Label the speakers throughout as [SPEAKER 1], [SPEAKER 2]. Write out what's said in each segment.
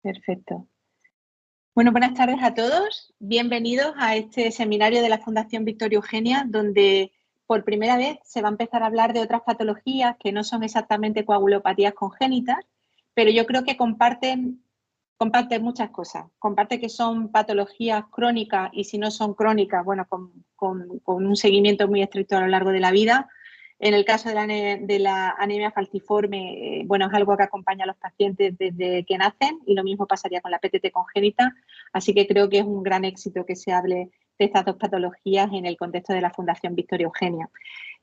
[SPEAKER 1] Perfecto. Bueno, buenas tardes a todos. Bienvenidos a este seminario de la Fundación Victoria Eugenia, donde por primera vez se va a empezar a hablar de otras patologías que no son exactamente coagulopatías congénitas, pero yo creo que comparten muchas cosas. Comparte que son patologías crónicas y si no son crónicas, bueno, con un seguimiento muy estricto a lo largo de la vida. En el caso de la anemia falciforme, bueno, es algo que acompaña a los pacientes desde que nacen y lo mismo pasaría con la PTT congénita, así que creo que es un gran éxito que se hable de estas dos patologías en el contexto de la Fundación Victoria Eugenia.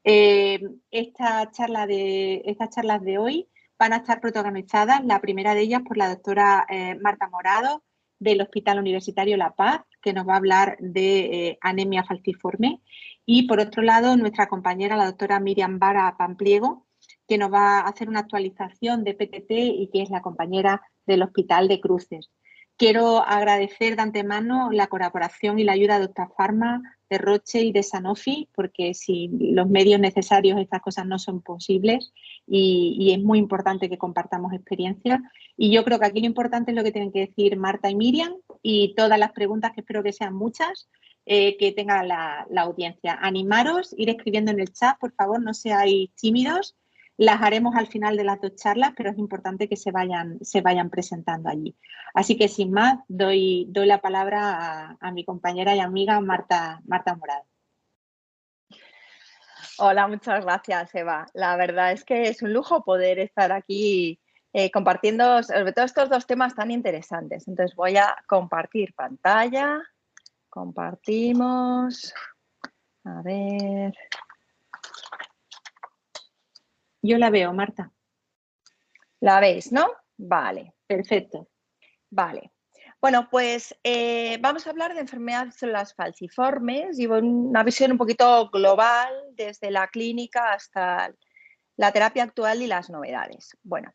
[SPEAKER 1] Estas charlas de hoy van a estar protagonizadas, la primera de ellas por la doctora Marta Morado del Hospital Universitario La Paz, que nos va a hablar de anemia falciforme. Y por otro lado, nuestra compañera, la doctora Miriam Vara Pampliego, que nos va a hacer una actualización de PTT y que es la compañera del Hospital de Cruces. Quiero agradecer de antemano la colaboración y la ayuda de Octafarma, de Roche y de Sanofi, porque sin los medios necesarios estas cosas no son posibles y es muy importante que compartamos experiencias. Y yo creo que aquí lo importante es lo que tienen que decir Marta y Miriam y todas las preguntas, que espero que sean muchas, que tenga la audiencia. Animaros, ir escribiendo en el chat, por favor, no seáis tímidos. Las haremos al final de las dos charlas, pero es importante que se vayan presentando allí. Así que sin más, doy la palabra a mi compañera y amiga Marta Morado.
[SPEAKER 2] Hola, muchas gracias, Eva. La verdad es que es un lujo poder estar aquí compartiendo sobre todo estos dos temas tan interesantes. Entonces voy a compartir pantalla. Compartimos. A ver.
[SPEAKER 1] Yo la veo, Marta.
[SPEAKER 2] ¿La veis, no? Vale.
[SPEAKER 1] Perfecto.
[SPEAKER 2] Vale. Bueno, pues vamos a hablar de enfermedades de células falciformes y una visión un poquito global desde la clínica hasta la terapia actual y las novedades. Bueno,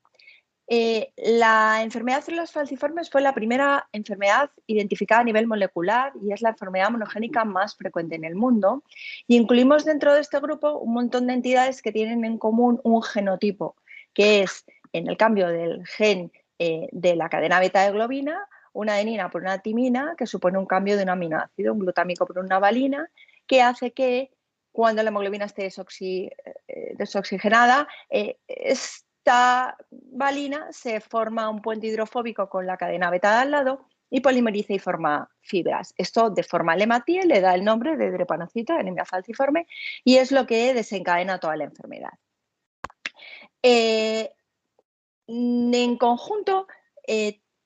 [SPEAKER 2] la enfermedad de células falciformes fue la primera enfermedad identificada a nivel molecular y es la enfermedad monogénica más frecuente en el mundo. Y incluimos dentro de este grupo un montón de entidades que tienen en común un genotipo, que es en el cambio del gen de la cadena beta de globina, una adenina por una timina, que supone un cambio de un aminoácido, un glutámico por una valina, que hace que cuando la hemoglobina esté desoxigenada, esta valina se forma un puente hidrofóbico con la cadena beta de al lado y polimeriza y forma fibras. Esto deforma el hematíe, le da el nombre de drepanocito, anemia falciforme, y es lo que desencadena toda la enfermedad. En conjunto,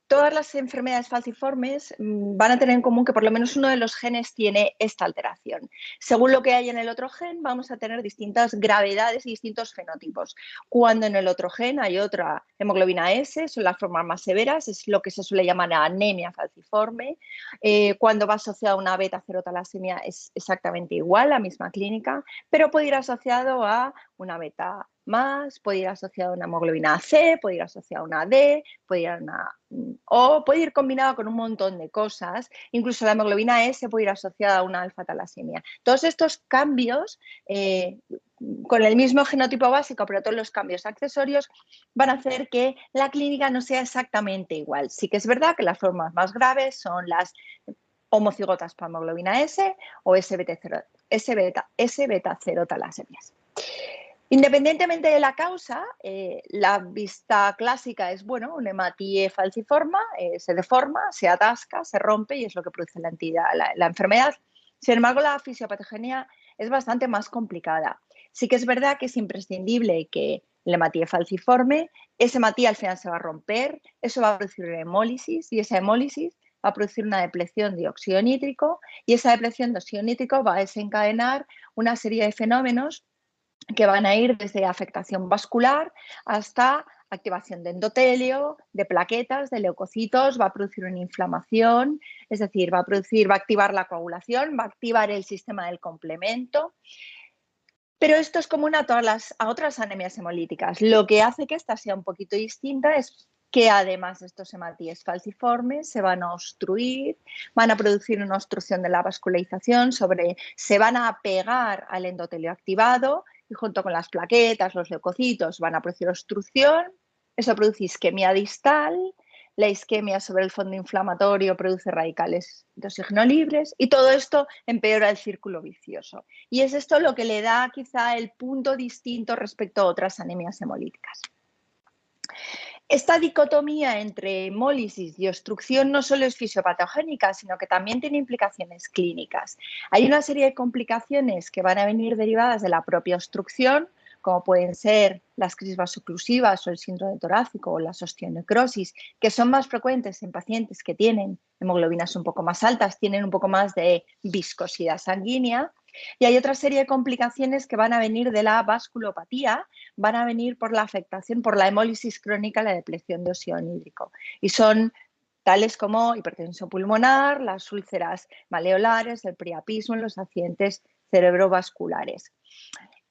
[SPEAKER 2] todas las enfermedades falciformes van a tener en común que por lo menos uno de los genes tiene esta alteración. Según lo que hay en el otro gen, vamos a tener distintas gravedades y distintos fenotipos. Cuando en el otro gen hay otra hemoglobina S, son las formas más severas, es lo que se suele llamar anemia falciforme. Cuando va asociado a una beta-cerotalasemia es exactamente igual, la misma clínica, pero puede ir asociado a una beta más, puede ir asociado a una hemoglobina C, puede ir asociado a una D, puede ir combinado con un montón de cosas. Incluso la hemoglobina S puede ir asociada a una alfa-talasemia. Todos estos cambios, con el mismo genotipo básico, pero todos los cambios accesorios, van a hacer que la clínica no sea exactamente igual. Sí que es verdad que las formas más graves son las homocigotas para hemoglobina S o S-beta-cerotalasemias. Independientemente de la causa, la vista clásica es, bueno, un hematíe falciforme, se deforma, se atasca, se rompe y es lo que produce la enfermedad. Sin embargo, la fisiopatogenia es bastante más complicada. Sí que es verdad que es imprescindible que el hematíe falciforme, ese hematíe al final se va a romper, eso va a producir una hemólisis y esa hemólisis va a producir una depleción de óxido nítrico y esa depleción de óxido nítrico va a desencadenar una serie de fenómenos que van a ir desde afectación vascular hasta activación de endotelio, de plaquetas, de leucocitos, va a producir una inflamación, es decir, va a activar la coagulación, va a activar el sistema del complemento. Pero esto es común a otras anemias hemolíticas. Lo que hace que esta sea un poquito distinta es que además de estos hematíes falciformes se van a obstruir, van a producir una obstrucción de la vascularización, se van a pegar al endotelio activado y junto con las plaquetas, los leucocitos van a producir obstrucción, eso produce isquemia distal, la isquemia sobre el fondo inflamatorio produce radicales de oxígeno libres y todo esto empeora el círculo vicioso. Y es esto lo que le da quizá el punto distinto respecto a otras anemias hemolíticas. Esta dicotomía entre hemólisis y obstrucción no solo es fisiopatogénica, sino que también tiene implicaciones clínicas. Hay una serie de complicaciones que van a venir derivadas de la propia obstrucción, como pueden ser las crisis vasoclusivas o el síndrome torácico o la osteonecrosis, que son más frecuentes en pacientes que tienen hemoglobinas un poco más altas, tienen un poco más de viscosidad sanguínea. Y hay otra serie de complicaciones que van a venir de la vasculopatía, van a venir por la afectación, por la hemólisis crónica, la depleción de óxido nítrico. Y son tales como hipertensión pulmonar, las úlceras maleolares, el priapismo en los accidentes cerebrovasculares.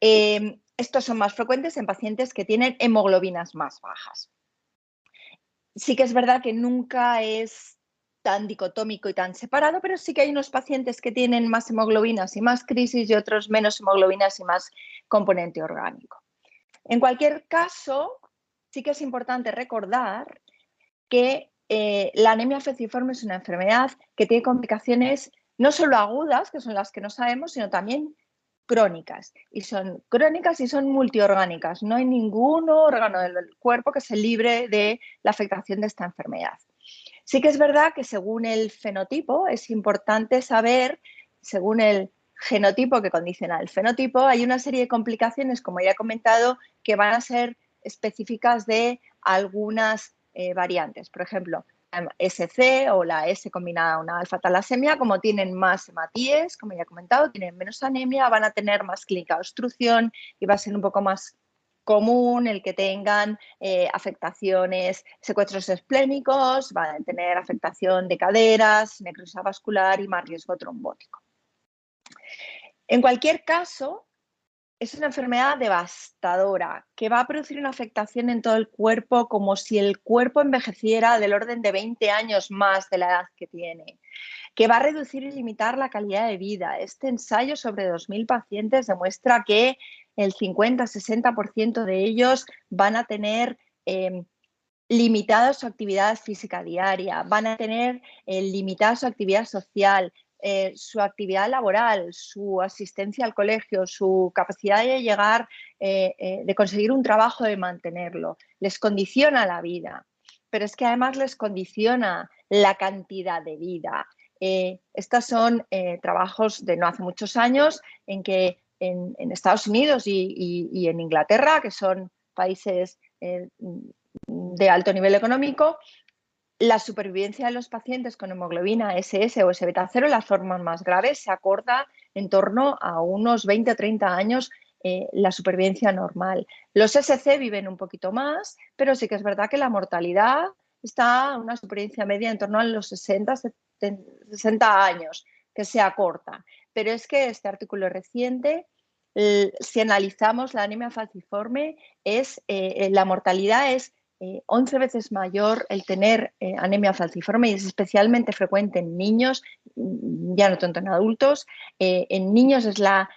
[SPEAKER 2] Estos son más frecuentes en pacientes que tienen hemoglobinas más bajas. Sí que es verdad que nunca es tan dicotómico y tan separado, pero sí que hay unos pacientes que tienen más hemoglobinas y más crisis y otros menos hemoglobinas y más componente orgánico. En cualquier caso, sí que es importante recordar que la anemia falciforme es una enfermedad que tiene complicaciones no solo agudas, que son las que no sabemos, sino también crónicas. Y son crónicas y son multiorgánicas. No hay ningún órgano del cuerpo que se libre de la afectación de esta enfermedad. Sí que es verdad que según el fenotipo es importante saber, según el genotipo que condiciona el fenotipo, hay una serie de complicaciones, como ya he comentado, que van a ser específicas de algunas variantes. Por ejemplo, la SC o la S combinada a una alfa-talasemia, como tienen más hematíes, como ya he comentado, tienen menos anemia, van a tener más clínica de obstrucción y va a ser un poco más común el que tengan afectaciones, secuestros esplénicos, van a tener afectación de caderas, necrosis vascular y más riesgo trombótico. En cualquier caso, es una enfermedad devastadora que va a producir una afectación en todo el cuerpo como si el cuerpo envejeciera del orden de 20 años más de la edad que tiene, que va a reducir y limitar la calidad de vida. Este ensayo sobre 2.000 pacientes demuestra que el 50-60% de ellos van a tener limitada su actividad física diaria, van a tener limitada su actividad social, su actividad laboral, su asistencia al colegio, su capacidad de llegar, de conseguir un trabajo, de mantenerlo. Les condiciona la vida, pero es que además les condiciona la cantidad de vida. Estos son trabajos de no hace muchos años en que en Estados Unidos y en Inglaterra, que son países de alto nivel económico, la supervivencia de los pacientes con hemoglobina SS o S-beta 0, las formas más graves, se acorta en torno a unos 20 o 30 años la supervivencia normal. Los SC viven un poquito más, pero sí que es verdad que la mortalidad está a una supervivencia media en torno a los 60 años, que se acorta. Pero es que este artículo reciente, si analizamos la anemia falciforme, la mortalidad es 11 veces mayor el tener anemia falciforme y es especialmente frecuente en niños, ya no tanto en adultos. En niños es la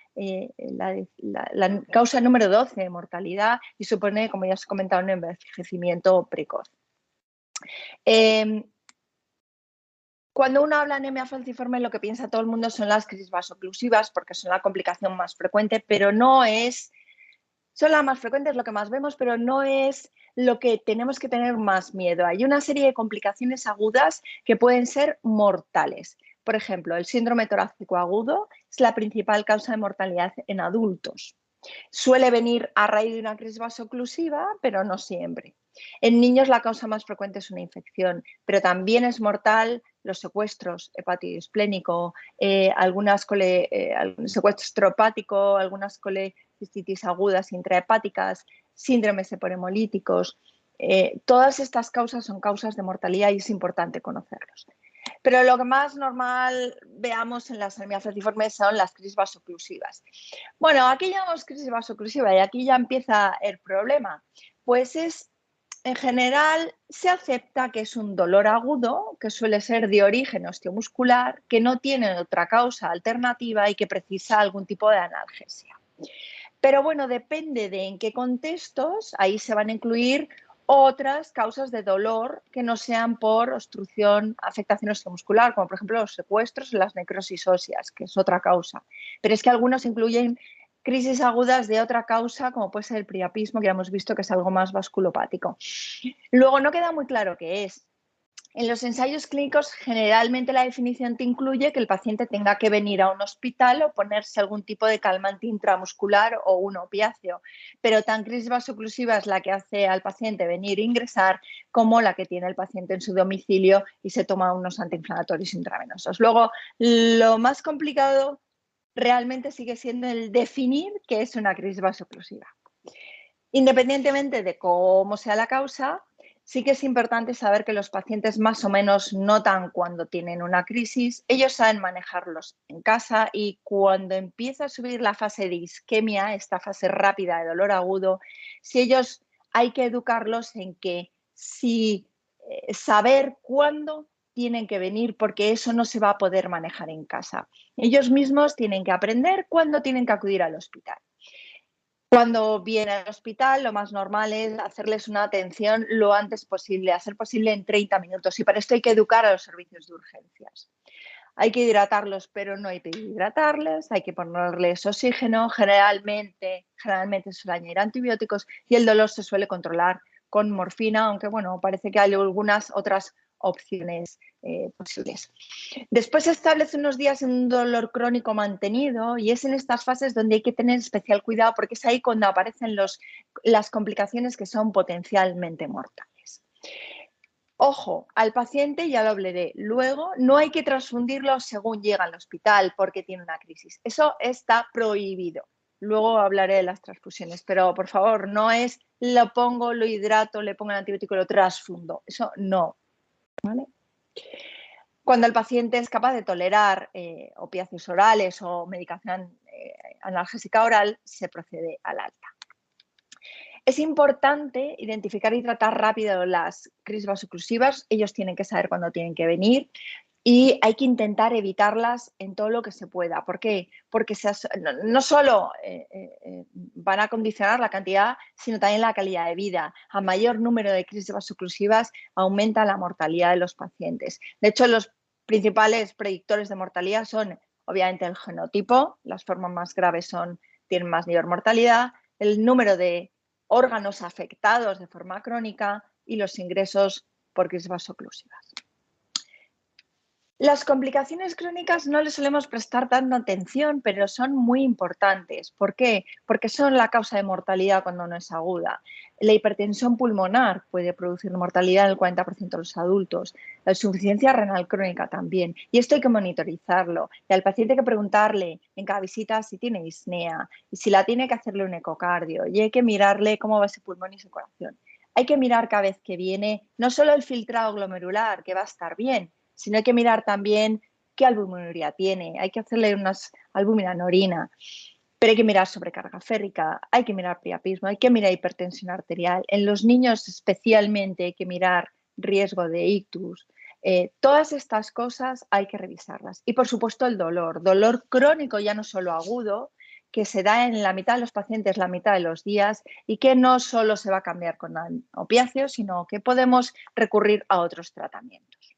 [SPEAKER 2] causa número 12 de mortalidad y supone, como ya os he comentado, un envejecimiento precoz. Cuando uno habla de anemia falciforme, lo que piensa todo el mundo son las crisis vasoclusivas, porque son la complicación más frecuente, pero no es... Son las más frecuentes, lo que más vemos, pero no es lo que tenemos que tener más miedo. Hay una serie de complicaciones agudas que pueden ser mortales. Por ejemplo, el síndrome torácico agudo es la principal causa de mortalidad en adultos. Suele venir a raíz de una crisis vasoclusiva, pero no siempre. En niños la causa más frecuente es una infección, pero también es mortal los secuestros hepatitis esplénico, secuestro hepático, algunas colecistitis agudas intrahepáticas, síndromes hemolíticos. Todas estas causas son causas de mortalidad y es importante conocerlos. Pero lo que más normal veamos en las anemias falciformes son las crisis vasoclusivas. Bueno, aquí llamamos crisis vasoclusiva y aquí ya empieza el problema. Pues en general, se acepta que es un dolor agudo, que suele ser de origen osteomuscular, que no tiene otra causa alternativa y que precisa algún tipo de analgesia. Pero bueno, depende de en qué contextos, ahí se van a incluir otras causas de dolor que no sean por obstrucción, afectación osteomuscular, como por ejemplo los secuestros o las necrosis óseas, que es otra causa. Pero es que algunos incluyen crisis agudas de otra causa, como puede ser el priapismo, que ya hemos visto que es algo más vasculopático. Luego, no queda muy claro qué es. En los ensayos clínicos, generalmente la definición te incluye que el paciente tenga que venir a un hospital o ponerse algún tipo de calmante intramuscular o un opiáceo, pero tan crisis vasoclusiva es la que hace al paciente venir e ingresar como la que tiene el paciente en su domicilio y se toma unos antiinflamatorios intravenosos. Luego, lo más complicado realmente sigue siendo el definir qué es una crisis vasoclusiva. Independientemente de cómo sea la causa, sí que es importante saber que los pacientes más o menos notan cuando tienen una crisis, ellos saben manejarlos en casa y cuando empieza a subir la fase de isquemia, esta fase rápida de dolor agudo, si ellos hay que educarlos en que saber cuándo tienen que venir porque eso no se va a poder manejar en casa. Ellos mismos tienen que aprender cuándo tienen que acudir al hospital. Cuando vienen al hospital, lo más normal es hacerles una atención lo antes posible, hacer posible en 30 minutos. Y para esto hay que educar a los servicios de urgencias. Hay que hidratarlos, pero no hay que hidratarles, hay que ponerles oxígeno, generalmente suele añadir antibióticos y el dolor se suele controlar con morfina, aunque bueno, parece que hay algunas otras opciones posibles. Después se establece unos días en un dolor crónico mantenido y es en estas fases donde hay que tener especial cuidado porque es ahí cuando aparecen las complicaciones que son potencialmente mortales. Ojo, al paciente, ya lo hablaré luego, no hay que transfundirlo según llega al hospital porque tiene una crisis. Eso está prohibido. Luego hablaré de las transfusiones, pero por favor, no es lo pongo, lo hidrato, le pongo el antibiótico y lo transfundo. Eso no. ¿Vale? Cuando el paciente es capaz de tolerar opiáceos orales o medicación analgésica oral, se procede al alta. Es importante identificar y tratar rápido las crisis vasoclusivas. Ellos tienen que saber cuándo tienen que venir y hay que intentar evitarlas en todo lo que se pueda. ¿Por qué? Porque no solo van a condicionar la cantidad, sino también la calidad de vida. A mayor número de crisis vasoclusivas aumenta la mortalidad de los pacientes. De hecho, los principales predictores de mortalidad son, obviamente, el genotipo. Las formas más graves tienen mayor mortalidad. El número de órganos afectados de forma crónica y los ingresos por crisis vasoclusivas. Las complicaciones crónicas no les solemos prestar tanta atención, pero son muy importantes. ¿Por qué? Porque son la causa de mortalidad cuando no es aguda. La hipertensión pulmonar puede producir mortalidad en el 40% de los adultos. La insuficiencia renal crónica también. Y esto hay que monitorizarlo. Y al paciente hay que preguntarle en cada visita si tiene disnea y si la tiene que hacerle un ecocardio. Y hay que mirarle cómo va ese pulmón y su corazón. Hay que mirar cada vez que viene no solo el filtrado glomerular, que va a estar bien, sino hay que mirar también qué albuminuria tiene, hay que hacerle unas albúmina en orina, pero hay que mirar sobrecarga férrica, hay que mirar priapismo, hay que mirar hipertensión arterial. En los niños especialmente hay que mirar riesgo de ictus. Todas estas cosas hay que revisarlas. Y por supuesto el dolor crónico, ya no solo agudo, que se da en la mitad de los pacientes la mitad de los días y que no solo se va a cambiar con opiáceos, sino que podemos recurrir a otros tratamientos.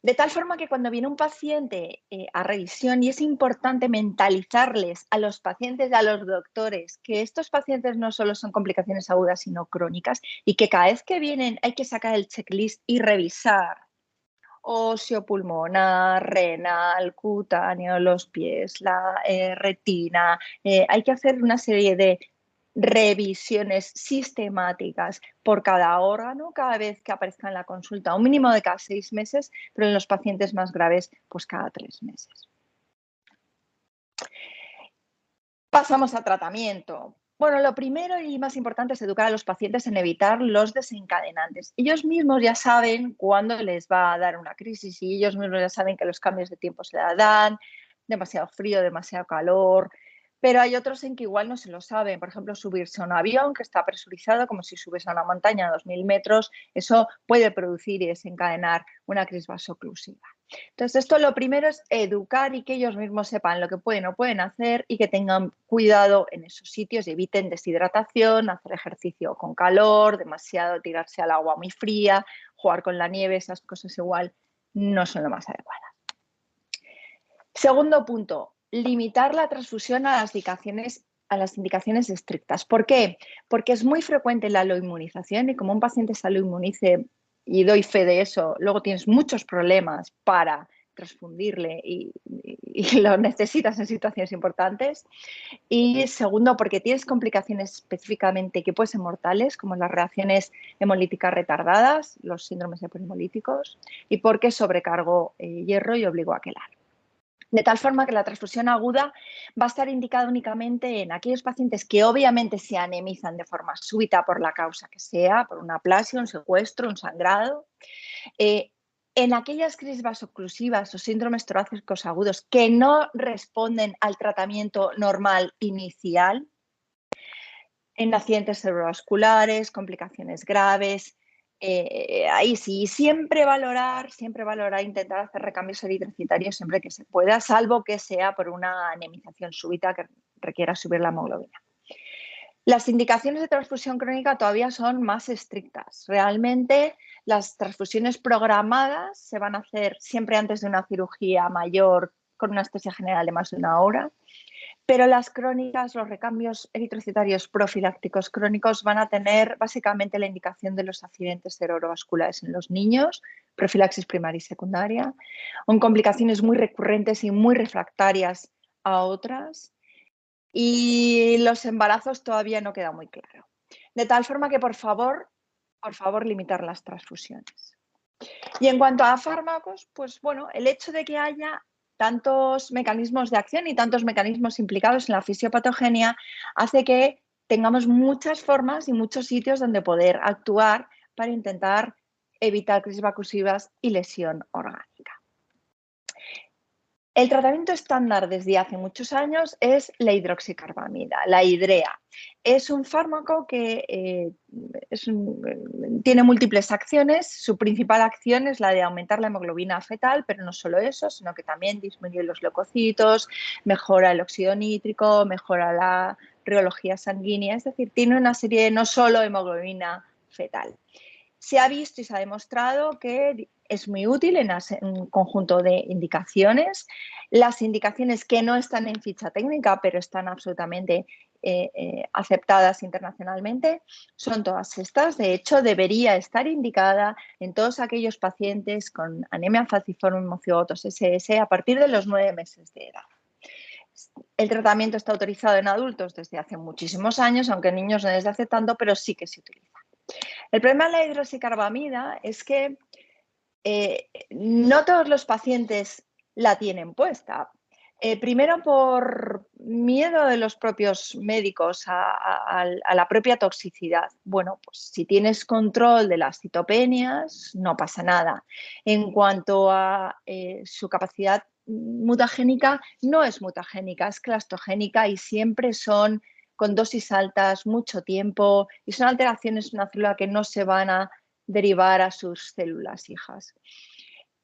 [SPEAKER 2] De tal forma que cuando viene un paciente a revisión, y es importante mentalizarles a los pacientes y a los doctores que estos pacientes no solo son complicaciones agudas, sino crónicas, y que cada vez que vienen hay que sacar el checklist y revisar óseo, pulmonar, renal, cutáneo, los pies, la retina. Hay que hacer una serie de revisiones sistemáticas por cada órgano cada vez que aparezca en la consulta, un mínimo de cada 6 meses, pero en los pacientes más graves, pues cada 3 meses. Pasamos a tratamiento. Bueno, lo primero y más importante es educar a los pacientes en evitar los desencadenantes. Ellos mismos ya saben cuándo les va a dar una crisis y ellos mismos ya saben que los cambios de tiempo se la dan, demasiado frío, demasiado calor, pero hay otros en que igual no se lo saben. Por ejemplo, subirse a un avión que está presurizado, como si subes a una montaña a 2000 metros, eso puede producir y desencadenar una crisis vasoclusiva. Entonces, esto lo primero es educar y que ellos mismos sepan lo que pueden o pueden hacer y que tengan cuidado en esos sitios y eviten deshidratación, hacer ejercicio con calor, demasiado tirarse al agua muy fría, jugar con la nieve, esas cosas igual no son lo más adecuadas. Segundo punto, limitar la transfusión a las indicaciones estrictas. ¿Por qué? Porque es muy frecuente la aloinmunización y como un paciente se aloinmunice, y doy fe de eso, luego tienes muchos problemas para transfundirle y lo necesitas en situaciones importantes. Y segundo, porque tienes complicaciones específicamente que pueden ser mortales, como las reacciones hemolíticas retardadas, los síndromes hemolíticos, y porque sobrecargó hierro y obligó a quelar. De tal forma que la transfusión aguda va a estar indicada únicamente en aquellos pacientes que obviamente se anemizan de forma súbita por la causa que sea, por una aplasia, un secuestro, un sangrado. En aquellas crisis vasoclusivas o síndromes torácicos agudos que no responden al tratamiento normal inicial, en accidentes cerebrovasculares, complicaciones graves. Ahí sí, siempre valorar, intentar hacer recambios eritrocitarios siempre que se pueda, salvo que sea por una anemización súbita que requiera subir la hemoglobina. Las indicaciones de transfusión crónica todavía son más estrictas. Realmente las transfusiones programadas se van a hacer siempre antes de una cirugía mayor con una anestesia general de más de 1 hora. Pero las crónicas, los recambios eritrocitarios profilácticos crónicos van a tener básicamente la indicación de los accidentes cerebrovasculares en los niños, profilaxis primaria y secundaria, con complicaciones muy recurrentes y muy refractarias a otras. Y los embarazos todavía no queda muy claro. De tal forma que, por favor, limitar las transfusiones. Y en cuanto a fármacos, pues bueno, el hecho de que haya tantos mecanismos de acción y tantos mecanismos implicados en la fisiopatogenia hace que tengamos muchas formas y muchos sitios donde poder actuar para intentar evitar crisis vasoclusivas y lesión orgánica. El tratamiento estándar desde hace muchos años es la hidroxicarbamida, la hidrea. Es un fármaco que tiene múltiples acciones. Su principal acción es la de aumentar la hemoglobina fetal, pero no solo eso, sino que también disminuye los leucocitos, mejora el óxido nítrico, mejora la reología sanguínea. Es decir, tiene una serie de no solo hemoglobina fetal. Se ha visto y se ha demostrado que es muy útil en un conjunto de indicaciones. Las indicaciones que no están en ficha técnica, pero están absolutamente aceptadas internacionalmente, son todas estas. De hecho, debería estar indicada en todos aquellos pacientes con anemia falciforme hemociogotos SS a partir de los 9 meses de edad. El tratamiento está autorizado en adultos desde hace muchísimos años, aunque en niños no desde hace tanto, pero sí que se utiliza. El problema de la hidroxicarbamida es que no todos los pacientes la tienen puesta. Primero por miedo de los propios médicos a la propia toxicidad. Bueno, pues si tienes control de las citopenias, no pasa nada. En cuanto a su capacidad mutagénica, no es mutagénica, es clastogénica y siempre son con dosis altas, mucho tiempo, y son alteraciones en una célula que no se van a derivar a sus células hijas.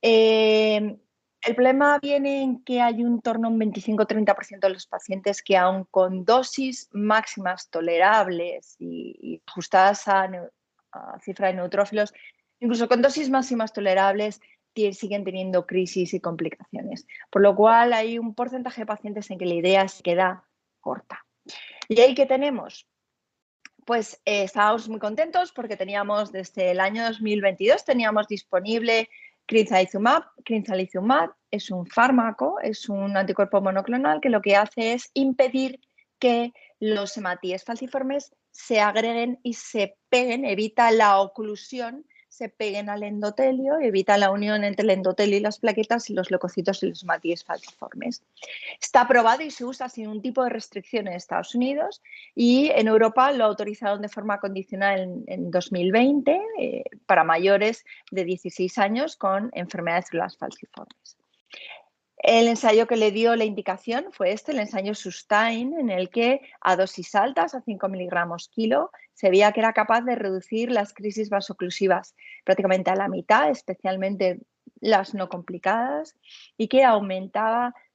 [SPEAKER 2] El problema viene en que hay en torno a un 25-30% de los pacientes que aun con dosis máximas tolerables y ajustadas a cifra de neutrófilos, incluso con dosis máximas tolerables, siguen teniendo crisis y complicaciones. Por lo cual hay un porcentaje de pacientes en que la idea se queda corta. ¿Y ahí qué tenemos? Pues estábamos muy contentos porque teníamos desde el año 2022 teníamos disponible crinzalizumab. Crinzalizumab es un fármaco, es un anticuerpo monoclonal que lo que hace es impedir que los hematíes falciformes se agreguen y se peguen, evita la oclusión, se peguen al endotelio, evita la unión entre el endotelio y las plaquetas y los leucocitos y los hematíes falciformes. Está aprobado y se usa sin un tipo de restricción en Estados Unidos y en Europa lo autorizaron de forma condicional en 2020 para mayores de 16 años con enfermedades de células falciformes. El ensayo que le dio la indicación fue el ensayo SUSTAIN, en el que a dosis altas, a 5 miligramos kilo, se veía que era capaz de reducir las crisis vasoclusivas prácticamente a la mitad, especialmente las no complicadas, y que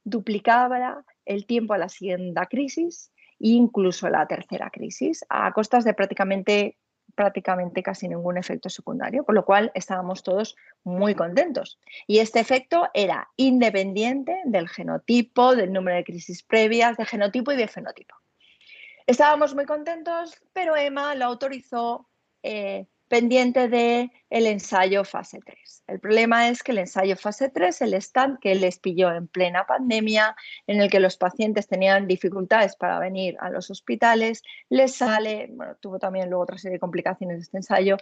[SPEAKER 2] duplicaba el tiempo a la siguiente crisis e incluso a la tercera crisis, a costas de prácticamente casi ningún efecto secundario, con lo cual estábamos todos muy contentos. Y este efecto era independiente del genotipo, del número de crisis previas, de genotipo y de fenotipo. Estábamos muy contentos, pero EMA lo autorizó pendiente del ensayo fase 3. El problema es que el ensayo fase 3, el stand que les pilló en plena pandemia, en el que los pacientes tenían dificultades para venir a los hospitales, les sale, bueno, tuvo también luego otra serie de complicaciones de este ensayo,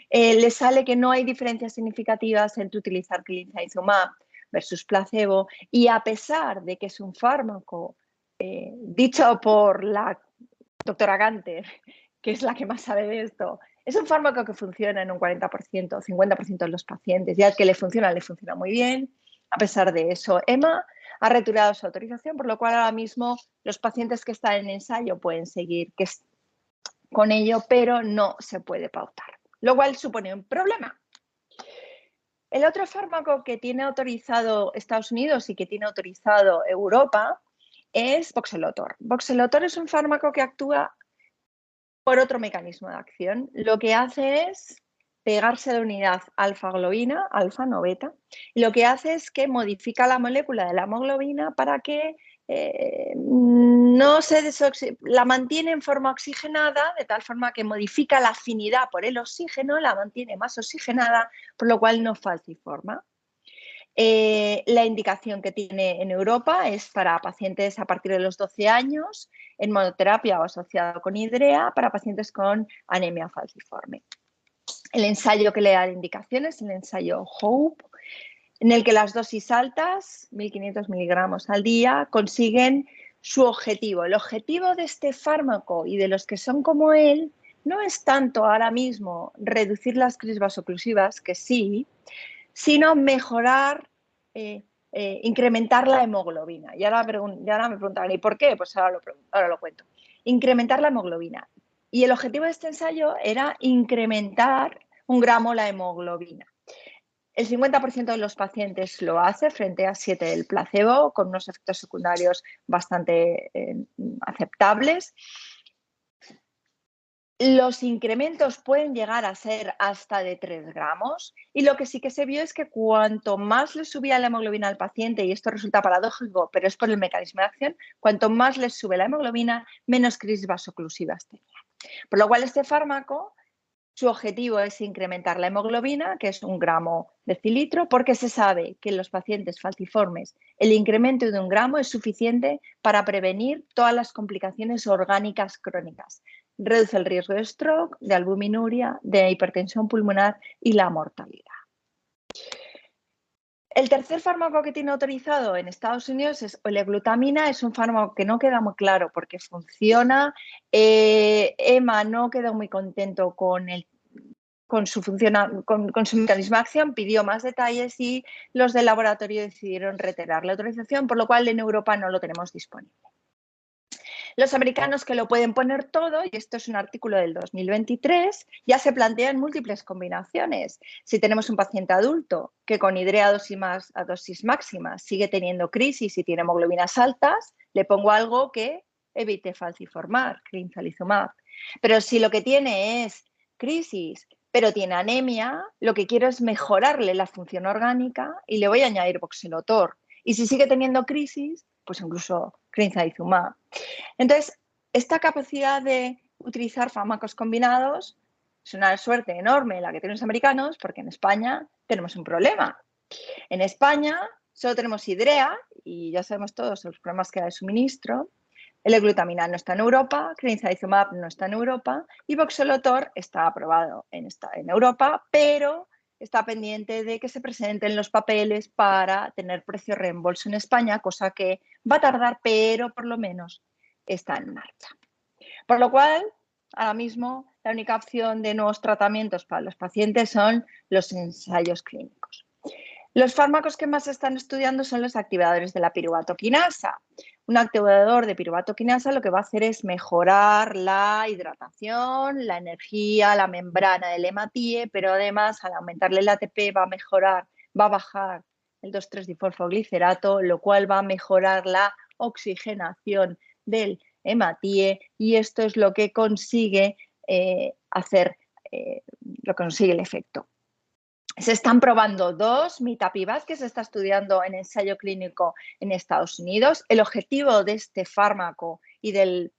[SPEAKER 2] les sale que no hay diferencias significativas entre utilizar clinizumab versus placebo, y a pesar de que es un fármaco dicho por la doctora Ganter, que es la que más sabe de esto, es un fármaco que funciona en un 40% o 50% de los pacientes, ya que le funciona muy bien. A pesar de eso, EMA ha retirado su autorización, por lo cual ahora mismo los pacientes que están en ensayo pueden seguir con ello, pero no se puede pautar, lo cual supone un problema. El otro fármaco que tiene autorizado Estados Unidos y que tiene autorizado Europa es Voxelotor. Voxelotor es un fármaco que actúa por otro mecanismo de acción. Lo que hace es pegarse a la unidad alfa-globina, alfa no beta, y lo que hace es que modifica la molécula de la hemoglobina para que no se la mantiene en forma oxigenada, de tal forma que modifica la afinidad por el oxígeno, la mantiene más oxigenada, por lo cual no falciforma. La indicación que tiene en Europa es para pacientes a partir de los 12 años en monoterapia o asociado con hidrea para pacientes con anemia falciforme. El ensayo que le da indicaciones es el ensayo HOPE, en el que las dosis altas, 1.500 miligramos al día, consiguen su objetivo. El objetivo de este fármaco y de los que son como él no es tanto ahora mismo reducir las crisis vasoclusivas, que sí, sino mejorar, incrementar la hemoglobina. Y ahora me preguntarán, ¿y por qué? Pues ahora lo cuento. Incrementar la hemoglobina. Y el objetivo de este ensayo era incrementar 1 gramo la hemoglobina. El 50% de los pacientes lo hace frente a 7 del placebo, con unos efectos secundarios bastante aceptables. Los incrementos pueden llegar a ser hasta de 3 gramos, y lo que sí que se vio es que cuanto más le subía la hemoglobina al paciente, y esto resulta paradójico, pero es por el mecanismo de acción, cuanto más les sube la hemoglobina, menos crisis vasoclusivas tenía. Por lo cual este fármaco, su objetivo es incrementar la hemoglobina, que es 1 gramo decilitro, porque se sabe que en los pacientes falciformes el incremento de 1 gramo es suficiente para prevenir todas las complicaciones orgánicas crónicas. Reduce el riesgo de stroke, de albuminuria, de hipertensión pulmonar y la mortalidad. El tercer fármaco que tiene autorizado en Estados Unidos es L-glutamina. Es un fármaco que no queda muy claro porque funciona. EMA no quedó muy contento con su mecanismo de acción, pidió más detalles y los del laboratorio decidieron retirar la autorización, por lo cual en Europa no lo tenemos disponible. Los americanos, que lo pueden poner todo, y esto es un artículo del 2023, ya se plantean múltiples combinaciones. Si tenemos un paciente adulto que con hidrea a dosis máxima sigue teniendo crisis y tiene hemoglobinas altas, le pongo algo que evite falciformar, clinizumab. Pero si lo que tiene es crisis, pero tiene anemia, lo que quiero es mejorarle la función orgánica y le voy a añadir Voxelotor. Y si sigue teniendo crisis, pues incluso clinizumab. Entonces, esta capacidad de utilizar fármacos combinados es una suerte enorme la que tienen los americanos, porque en España tenemos un problema. En España solo tenemos hidrea y ya sabemos todos los problemas que hay de suministro. El glutamina no está en Europa, clinizumab no está en Europa y Voxelotor está aprobado en Europa, pero está pendiente de que se presenten los papeles para tener precio reembolso en España, cosa que va a tardar, pero por lo menos está en marcha. Por lo cual, ahora mismo, la única opción de nuevos tratamientos para los pacientes son los ensayos clínicos. Los fármacos que más se están estudiando son los activadores de la piruvatoquinasa. Un activador de piruvatoquinasa lo que va a hacer es mejorar la hidratación, la energía, la membrana del hematíe, pero además al aumentarle el ATP va a mejorar va a bajar el 2,3-difosfoglicerato, lo cual va a mejorar la oxigenación del hematíe y esto es lo que consigue lo consigue el efecto. Se están probando dos, mitapivat, que se está estudiando en ensayo clínico en Estados Unidos. El objetivo de este fármaco y del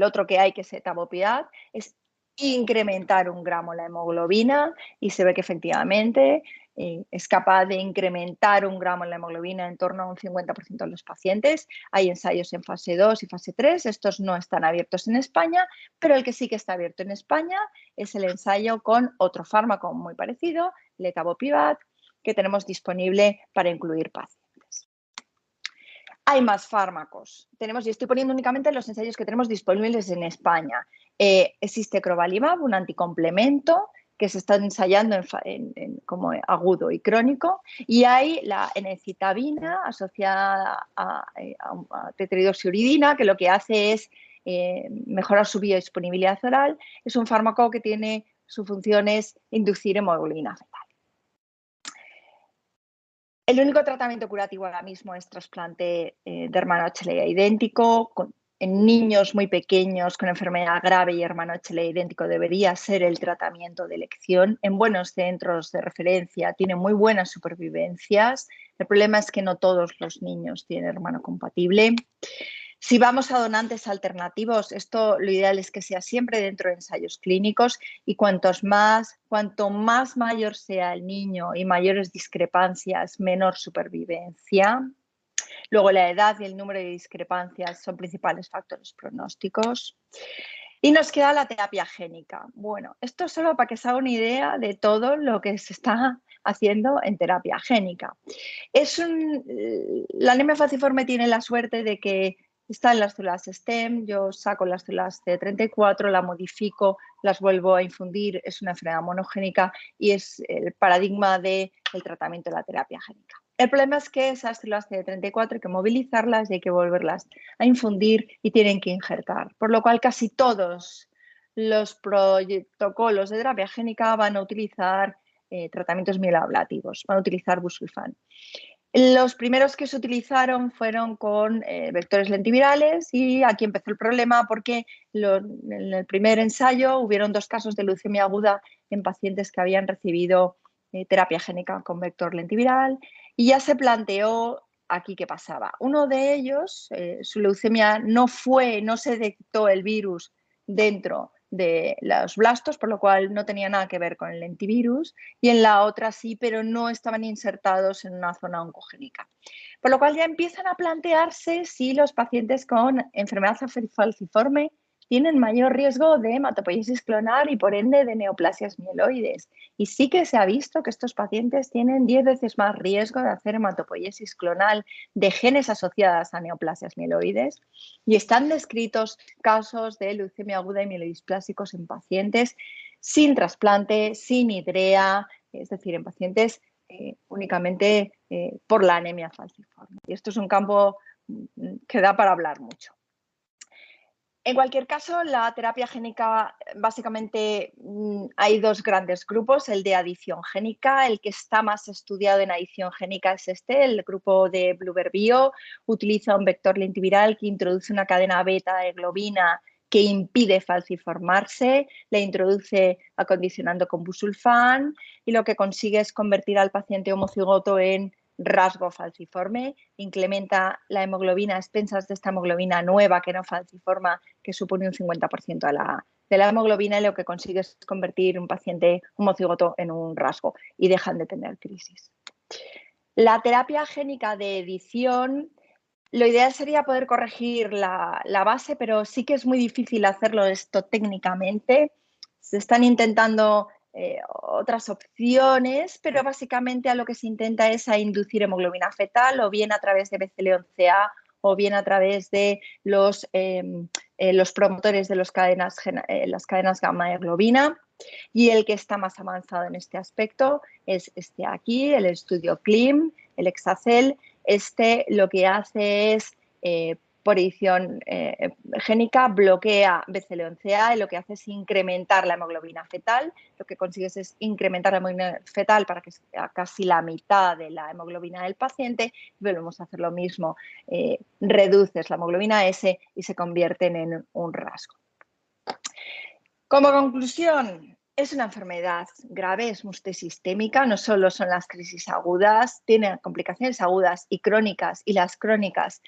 [SPEAKER 2] otro que hay, que es etabopivat, es incrementar 1 gramo la hemoglobina y se ve que efectivamente es capaz de incrementar 1 gramo la hemoglobina en torno a un 50% de los pacientes. Hay ensayos en fase 2 y fase 3, estos no están abiertos en España, pero el que sí que está abierto en España es el ensayo con otro fármaco muy parecido, el etabopivat, que tenemos disponible para incluir pacientes. Hay más fármacos. Y estoy poniendo únicamente los ensayos que tenemos disponibles en España. Existe crovalimab, un anticomplemento que se está ensayando como agudo y crónico, y hay la enecitabina asociada a tetridioxiuridina, que lo que hace es mejorar su biodisponibilidad oral. Es un fármaco que tiene su función es inducir hemoglobina fetal. El único tratamiento curativo ahora mismo es trasplante de hermano HLA idéntico. En niños muy pequeños con enfermedad grave y hermano HLA idéntico debería ser el tratamiento de elección. En buenos centros de referencia tiene muy buenas supervivencias. El problema es que no todos los niños tienen hermano compatible. Si vamos a donantes alternativos, esto lo ideal es que sea siempre dentro de ensayos clínicos y cuanto más mayor sea el niño y mayores discrepancias, menor supervivencia. Luego la edad y el número de discrepancias son principales factores pronósticos. Y nos queda la terapia génica. Bueno, esto es solo para que se haga una idea de todo lo que se está haciendo en terapia génica. La anemia falciforme tiene la suerte de que está en las células STEM, yo saco las células CD34, la modifico, las vuelvo a infundir, es una enfermedad monogénica y es el paradigma del tratamiento de la terapia génica. El problema es que esas células CD34 hay que movilizarlas y hay que volverlas a infundir y tienen que injertar, por lo cual casi todos los protocolos de terapia génica van a utilizar tratamientos mieloablativos, van a utilizar busulfán. Los primeros que se utilizaron fueron con vectores lentivirales y aquí empezó el problema porque en el primer ensayo hubieron 2 casos de leucemia aguda en pacientes que habían recibido terapia génica con vector lentiviral y ya se planteó aquí qué pasaba. Uno de ellos, su leucemia no se detectó el virus dentro de los blastos, por lo cual no tenía nada que ver con el lentivirus, y en la otra sí, pero no estaban insertados en una zona oncogénica. Por lo cual ya empiezan a plantearse si los pacientes con enfermedad falciforme tienen mayor riesgo de hematopoiesis clonal y por ende de neoplasias mieloides. Y sí que se ha visto que estos pacientes tienen 10 veces más riesgo de hacer hematopoiesis clonal de genes asociadas a neoplasias mieloides y están descritos casos de leucemia aguda y mielodisplásicos en pacientes sin trasplante, sin hidrea, es decir, en pacientes únicamente por la anemia falciforme. Y esto es un campo que da para hablar mucho. En cualquier caso, la terapia génica, básicamente hay 2 grandes grupos, el de adición génica, el que está más estudiado en adición génica es el grupo de Bluebird Bio, utiliza un vector lentiviral que introduce una cadena beta de globina que impide falciformarse, la introduce acondicionando con busulfán y lo que consigue es convertir al paciente homocigoto en rasgo falciforme, incrementa la hemoglobina a expensas de esta hemoglobina nueva que no falciforma, que supone un 50% de la hemoglobina y lo que consigue es convertir un paciente homocigoto en un rasgo y dejan de tener crisis. La terapia génica de edición, lo ideal sería poder corregir la base, pero sí que es muy difícil hacerlo esto técnicamente. Se están intentando otras opciones, pero básicamente a lo que se intenta es a inducir hemoglobina fetal o bien a través de BCL11A o bien a través de los promotores de las cadenas gamma de globina. Y el que está más avanzado en este aspecto es este aquí, el estudio CLIM, el Hexacel. Este lo que hace es por edición génica bloquea BCL11A y lo que hace es incrementar la hemoglobina fetal. Lo que consigues es incrementar la hemoglobina fetal para que sea casi la mitad de la hemoglobina del paciente. Volvemos a hacer lo mismo. Reduces la hemoglobina S y se convierten en un rasgo. Como conclusión, es una enfermedad grave, es multisistémica, no solo son las crisis agudas, tiene complicaciones agudas y crónicas, y las crónicas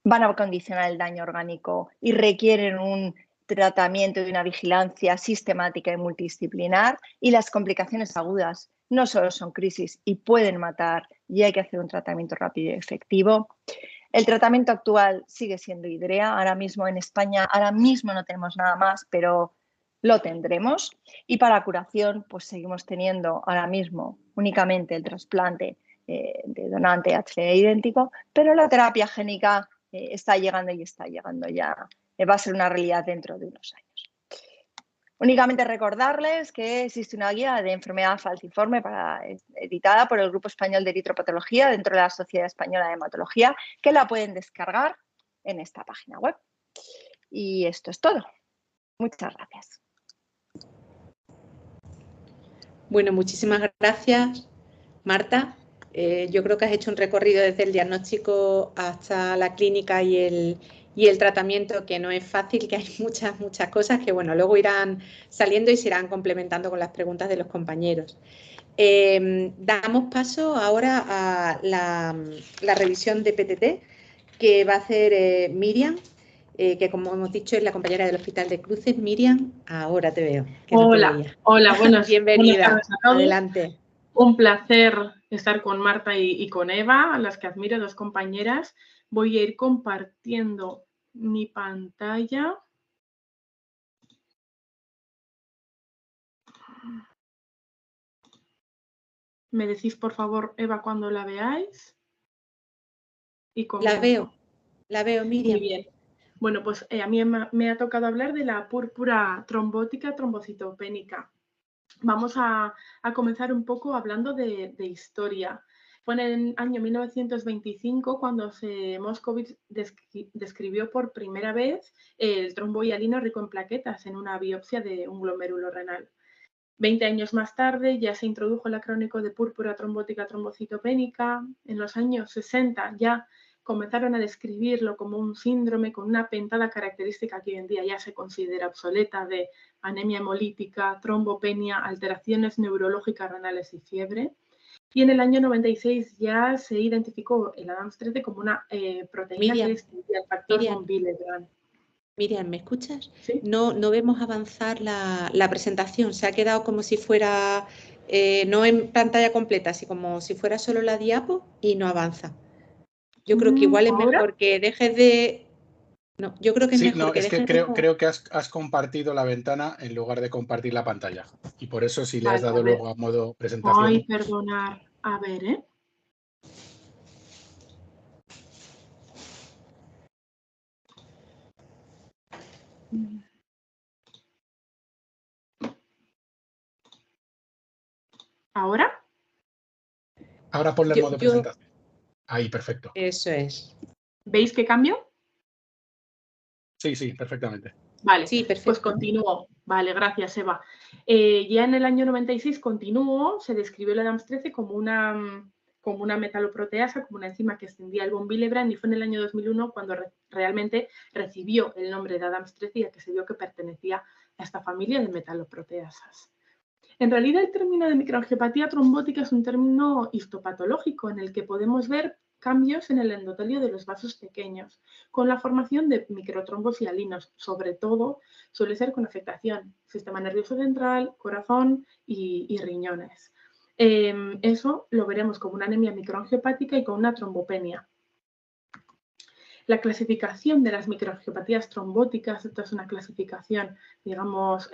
[SPEAKER 2] van a condicionar el daño orgánico y requieren un tratamiento y una vigilancia sistemática y multidisciplinar, y las complicaciones agudas no solo son crisis y pueden matar y hay que hacer un tratamiento rápido y efectivo. El tratamiento actual sigue siendo IDREA. Ahora mismo en España, ahora mismo no tenemos nada más, pero lo tendremos. Y para curación, pues seguimos teniendo ahora mismo únicamente el trasplante de donante HLA idéntico, pero la terapia génica está llegando y está llegando ya. Va a ser una realidad dentro de unos años. Únicamente recordarles que existe una guía de enfermedad falciforme editada por el Grupo Español de Eritropatología dentro de la Sociedad Española de Hematología, que la pueden descargar en esta página web. Y esto es todo. Muchas gracias.
[SPEAKER 1] Bueno, muchísimas gracias, Marta. Yo creo que has hecho un recorrido desde el diagnóstico hasta la clínica y el tratamiento, que no es fácil, que hay muchas cosas que, bueno, luego irán saliendo y se irán complementando con las preguntas de los compañeros. Damos paso ahora a la revisión de PTT que va a hacer Miriam, que como hemos dicho es la compañera del Hospital de Cruces. Miriam, ahora te veo.
[SPEAKER 3] Hola, buenas
[SPEAKER 1] Bienvenida,
[SPEAKER 3] tardes a todos.
[SPEAKER 1] Adelante.
[SPEAKER 3] Un placer estar con Marta y con Eva, a las que admiro, dos compañeras. Voy a ir compartiendo mi pantalla. Me decís, por favor, Eva, cuando la veáis. Y
[SPEAKER 1] la veo, Miriam.
[SPEAKER 3] Muy bien. Bueno, pues a mí me ha tocado hablar de la púrpura trombótica trombocitopénica. Vamos a comenzar un poco hablando de historia. Fue en el año 1925 cuando Moscovitz describió por primera vez el trombo hialino rico en plaquetas en una biopsia de un glomérulo renal. 20 años más tarde ya se introdujo el acrónico de púrpura trombótica trombocitopénica. En los años 60 ya comenzaron a describirlo como un síndrome con una pentada característica que hoy en día ya se considera obsoleta, de anemia hemolítica, trombopenia, alteraciones neurológicas renales y fiebre. Y en el año 96 ya se identificó el ADAMTS13 como una proteína que distinguía el factor von Willebrand.
[SPEAKER 1] Miriam, ¿me escuchas?
[SPEAKER 3] ¿Sí?
[SPEAKER 1] No vemos avanzar la presentación. Se ha quedado como si fuera, no en pantalla completa, sino como si fuera solo la diapo y no avanza. Yo creo que igual es mejor que dejes de... No, yo creo que es mejor que dejes de...
[SPEAKER 4] Creo que has compartido la ventana en lugar de compartir la pantalla. Y por eso si le has dado luego a modo presentación...
[SPEAKER 3] Ay, perdonar. A ver, ¿eh? ¿Ahora?
[SPEAKER 4] Ahora ponle en modo presentación. Ahí, perfecto.
[SPEAKER 1] Eso es.
[SPEAKER 3] ¿Veis qué cambio?
[SPEAKER 4] Sí, perfectamente.
[SPEAKER 3] Vale,
[SPEAKER 1] sí, perfecto.
[SPEAKER 3] Pues continúo. Vale, gracias, Eva. Ya en el año 96 continuó, se describió el ADAMTS13 como una metaloproteasa, como una enzima que extendía el von Willebrand, y fue en el año 2001 cuando realmente recibió el nombre de ADAMTS13, ya que se vio que pertenecía a esta familia de metaloproteasas. En realidad, el término de microangiopatía trombótica es un término histopatológico en el que podemos ver cambios en el endotelio de los vasos pequeños, con la formación de microtrombos hialinos. Sobre todo, suele ser con afectación sistema nervioso central, corazón y riñones. Eso lo veremos como una anemia microangiopática y con una trombopenia. La clasificación de las microangiopatías trombóticas, esta es una clasificación, digamos,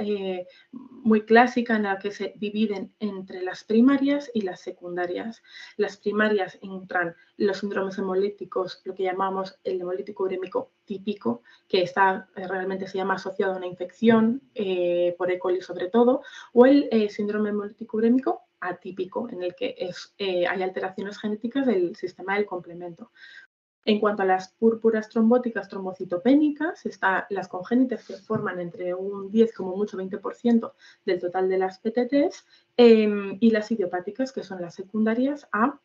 [SPEAKER 3] muy clásica en la que se dividen entre las primarias y las secundarias. Las primarias entran los síndromes hemolíticos, lo que llamamos el hemolítico urémico típico, que realmente se llama asociado a una infección por E. coli sobre todo, o el síndrome hemolítico urémico atípico, en el que hay alteraciones genéticas del sistema del complemento. En cuanto a las púrpuras trombóticas trombocitopénicas, están las congénitas, que forman entre un 10 como mucho 20% del total de las PTTs, y las idiopáticas, que son las secundarias a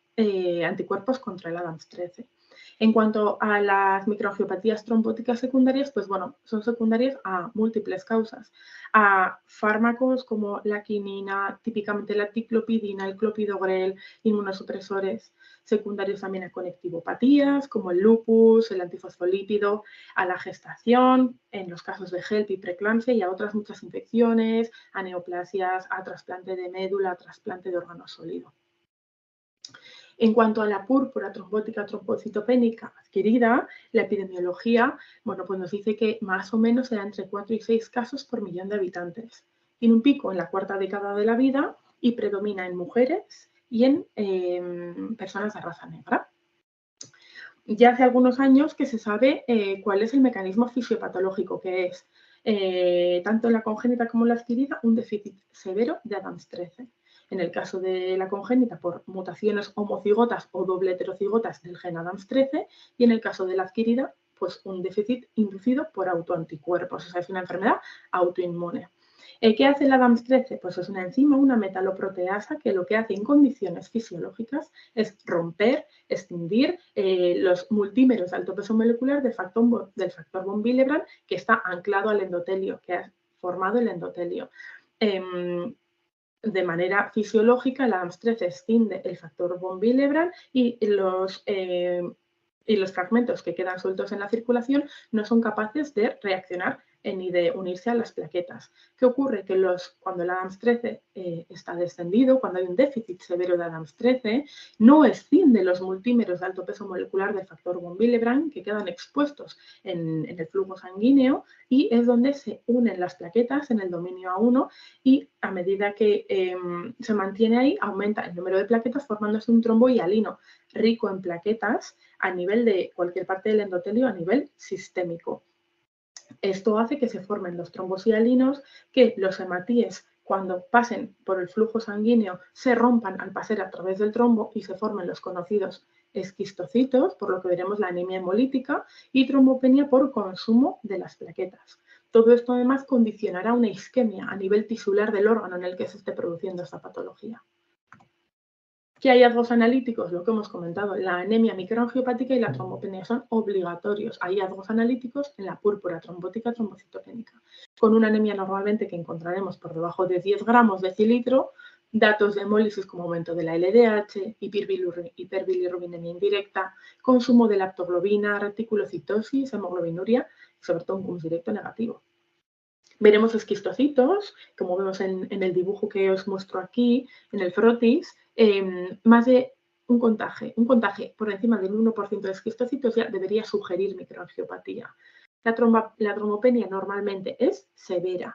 [SPEAKER 3] anticuerpos contra el ADAMTS13. En cuanto a las microangiopatías trombóticas secundarias, pues bueno, son secundarias a múltiples causas, a fármacos como la quinina, típicamente la ticlopidina, el clopidogrel, inmunosupresores, secundarios también a conectivopatías como el lupus, el antifosfolípido, a la gestación, en los casos de HELP y preeclampsia, y a otras muchas infecciones, a neoplasias, a trasplante de médula, a trasplante de órgano sólido. En cuanto a la púrpura trombótica trombocitopénica adquirida, la epidemiología, bueno, pues nos dice que más o menos será entre 4 y 6 casos por millón de habitantes. Tiene un pico en la cuarta década de la vida y predomina en mujeres y en personas de raza negra. Ya hace algunos años que se sabe cuál es el mecanismo fisiopatológico, que es, tanto en la congénita como en la adquirida, un déficit severo de ADAMTS13. En el caso de la congénita, por mutaciones homocigotas o doble heterocigotas del gen ADAMTS13, y en el caso de la adquirida, pues un déficit inducido por autoanticuerpos. O sea, es una enfermedad autoinmune. ¿Qué hace el ADAMTS13? Pues es una enzima, una metaloproteasa, que lo que hace en condiciones fisiológicas es romper, extinguir los multímeros de alto peso molecular del factor von Willebrand, que está anclado al endotelio, que ha formado el endotelio. De manera fisiológica, el ADAMTS13 extiende el factor von Willebrand y los fragmentos que quedan sueltos en la circulación no son capaces de reaccionar ni de unirse a las plaquetas. ¿Qué ocurre? Que cuando el ADAMTS13 está descendido, cuando hay un déficit severo de ADAMTS13, no extiende los multímeros de alto peso molecular del factor von Willebrand, que quedan expuestos en el flujo sanguíneo, y es donde se unen las plaquetas en el dominio A1, y a medida que se mantiene ahí, aumenta el número de plaquetas, formándose un trombo hialino rico en plaquetas a nivel de cualquier parte del endotelio, a nivel sistémico. Esto hace que se formen los trombos hialinos, que los hematíes, cuando pasen por el flujo sanguíneo, se rompan al pasar a través del trombo y se formen los conocidos esquistocitos, por lo que veremos la anemia hemolítica, y trombopenia por consumo de las plaquetas. Todo esto además condicionará una isquemia a nivel tisular del órgano en el que se esté produciendo esta patología. ¿Qué hallazgos analíticos? Lo que hemos comentado, la anemia microangiopática y la trombopenia son obligatorios. Hay hallazgos analíticos en la púrpura trombótica trombocitopénica, con una anemia normalmente que encontraremos por debajo de 10 gramos de decilitro, datos de hemólisis como aumento de la LDH, hiperbilirrubinemia indirecta, consumo de lactoglobina, reticulocitosis, hemoglobinuria y sobre todo un CUMS directo negativo. Veremos esquistocitos, como vemos en el dibujo que os muestro aquí, en el frotis, más de un contagio por encima del 1% de esquistocitos ya debería sugerir microangiopatía. La trombopenia normalmente es severa,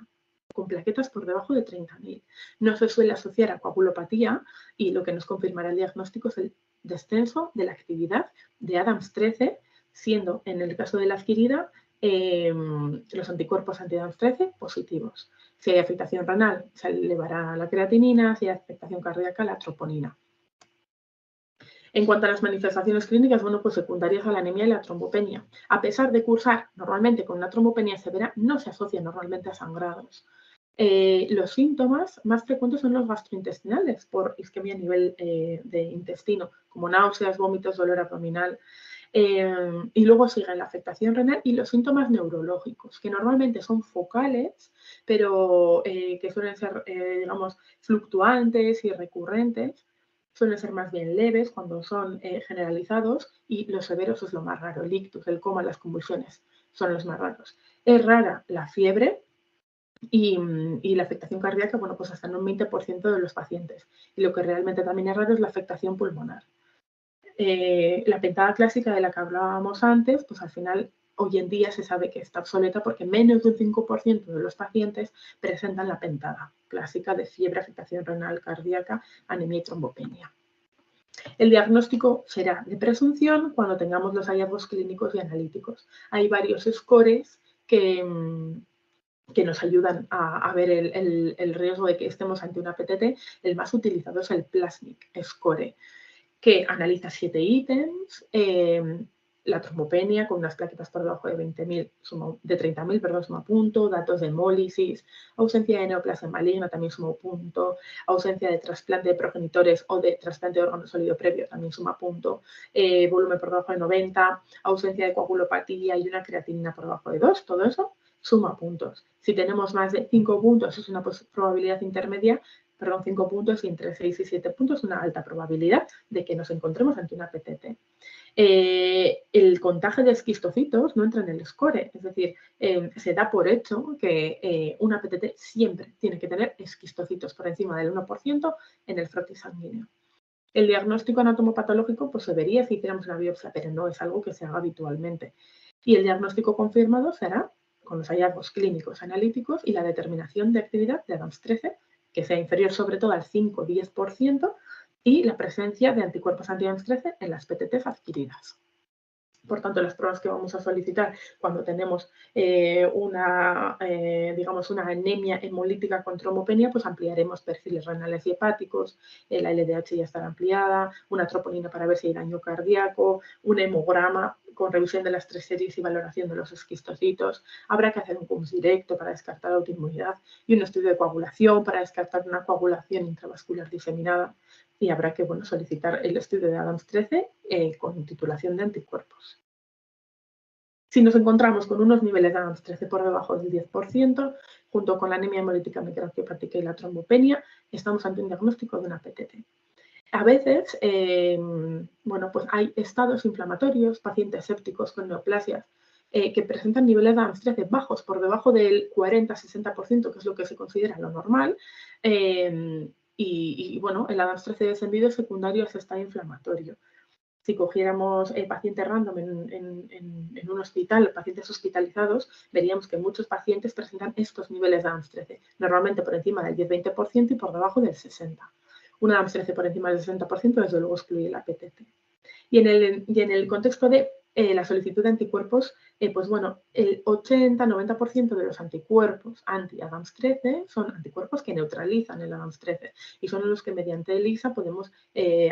[SPEAKER 3] con plaquetas por debajo de 30.000. No se suele asociar a coagulopatía, y lo que nos confirmará el diagnóstico es el descenso de la actividad de ADAMTS13, siendo en el caso de la adquirida los anticuerpos anti-ADAMTS13 positivos. Si hay afectación renal, se elevará la creatinina; si hay afectación cardíaca, la troponina. En cuanto a las manifestaciones clínicas, bueno, pues secundarias a la anemia y la trombopenia. A pesar de cursar normalmente con una trombopenia severa, no se asocia normalmente a sangrados. Los síntomas más frecuentes son los gastrointestinales, por isquemia a nivel de intestino, como náuseas, vómitos, dolor abdominal. Y luego sigue la afectación renal y los síntomas neurológicos, que normalmente son focales, pero que suelen ser, digamos, fluctuantes y recurrentes. Suelen ser más bien leves cuando son generalizados, y los severos es lo más raro. El ictus, el coma, las convulsiones son los más raros. Es rara la fiebre y la afectación cardíaca, bueno, pues hasta en un 20% de los pacientes. Y lo que realmente también es raro es la afectación pulmonar. La pentada clásica de la que hablábamos antes, pues al final hoy en día se sabe que está obsoleta, porque menos de un 5% de los pacientes presentan la pentada clásica de fiebre, afectación renal, cardíaca, anemia y trombopenia. El diagnóstico será de presunción cuando tengamos los hallazgos clínicos y analíticos. Hay varios scores que nos ayudan a ver el riesgo de que estemos ante una PTT. El más utilizado es el Plasmic Score, que analiza 7 ítems. la trombopenia con unas plaquetas por debajo de 30.000, perdón, suma punto, datos de hemólisis, ausencia de neoplasia maligna también suma punto, ausencia de trasplante de progenitores o de trasplante de órgano sólido previo también suma punto, volumen por debajo de 90, ausencia de coagulopatía y una creatinina por debajo de 2, todo eso suma puntos. Si tenemos más de 5 puntos es una probabilidad intermedia, 5 puntos, y entre 6 y 7 puntos una alta probabilidad de que nos encontremos ante una PTT. El contagio de esquistocitos no entra en el score, es decir, se da por hecho que una PTT siempre tiene que tener esquistocitos por encima del 1% en el frotis sanguíneo. El diagnóstico anatomopatológico pues, se vería si hiciéramos una biopsia, pero no es algo que se haga habitualmente. Y el diagnóstico confirmado será con los hallazgos clínicos analíticos y la determinación de actividad de ADAMTS13, que sea inferior sobre todo al 5-10%, y la presencia de anticuerpos anti-ADAMTS13 en las PTTs adquiridas. Por tanto, las pruebas que vamos a solicitar cuando tenemos una anemia hemolítica con trombopenia, pues ampliaremos perfiles renales y hepáticos, la LDH ya estará ampliada, una troponina para ver si hay daño cardíaco, un hemograma con revisión de las 3 series y valoración de los esquistocitos. Habrá que hacer un CUMS directo para descartar autoinmunidad y un estudio de coagulación para descartar una coagulación intravascular diseminada. Y habrá que solicitar el estudio de ADAMTS13 con titulación de anticuerpos. Si nos encontramos con unos niveles de ADAMTS13 por debajo del 10%, junto con la anemia hemolítica microangiopática y la trombopenia, estamos ante un diagnóstico de una PTT. A veces, pues hay estados inflamatorios, pacientes sépticos con neoplasias, que presentan niveles de ADAMTS13 bajos, por debajo del 40-60%, que es lo que se considera lo normal, el ADAMTS13 descendido secundario a ese estado inflamatorio. Si cogiéramos pacientes random en un hospital, pacientes hospitalizados, veríamos que muchos pacientes presentan estos niveles de ADAMTS13, normalmente por encima del 10-20% y por debajo del 60%. Un ADAMTS13 por encima del 60%, desde luego, excluye la PTT. Y en el contexto de la solicitud de anticuerpos, el 80-90% de los anticuerpos anti-ADAMTS13 son anticuerpos que neutralizan el ADAMTS13 y son los que mediante ELISA podemos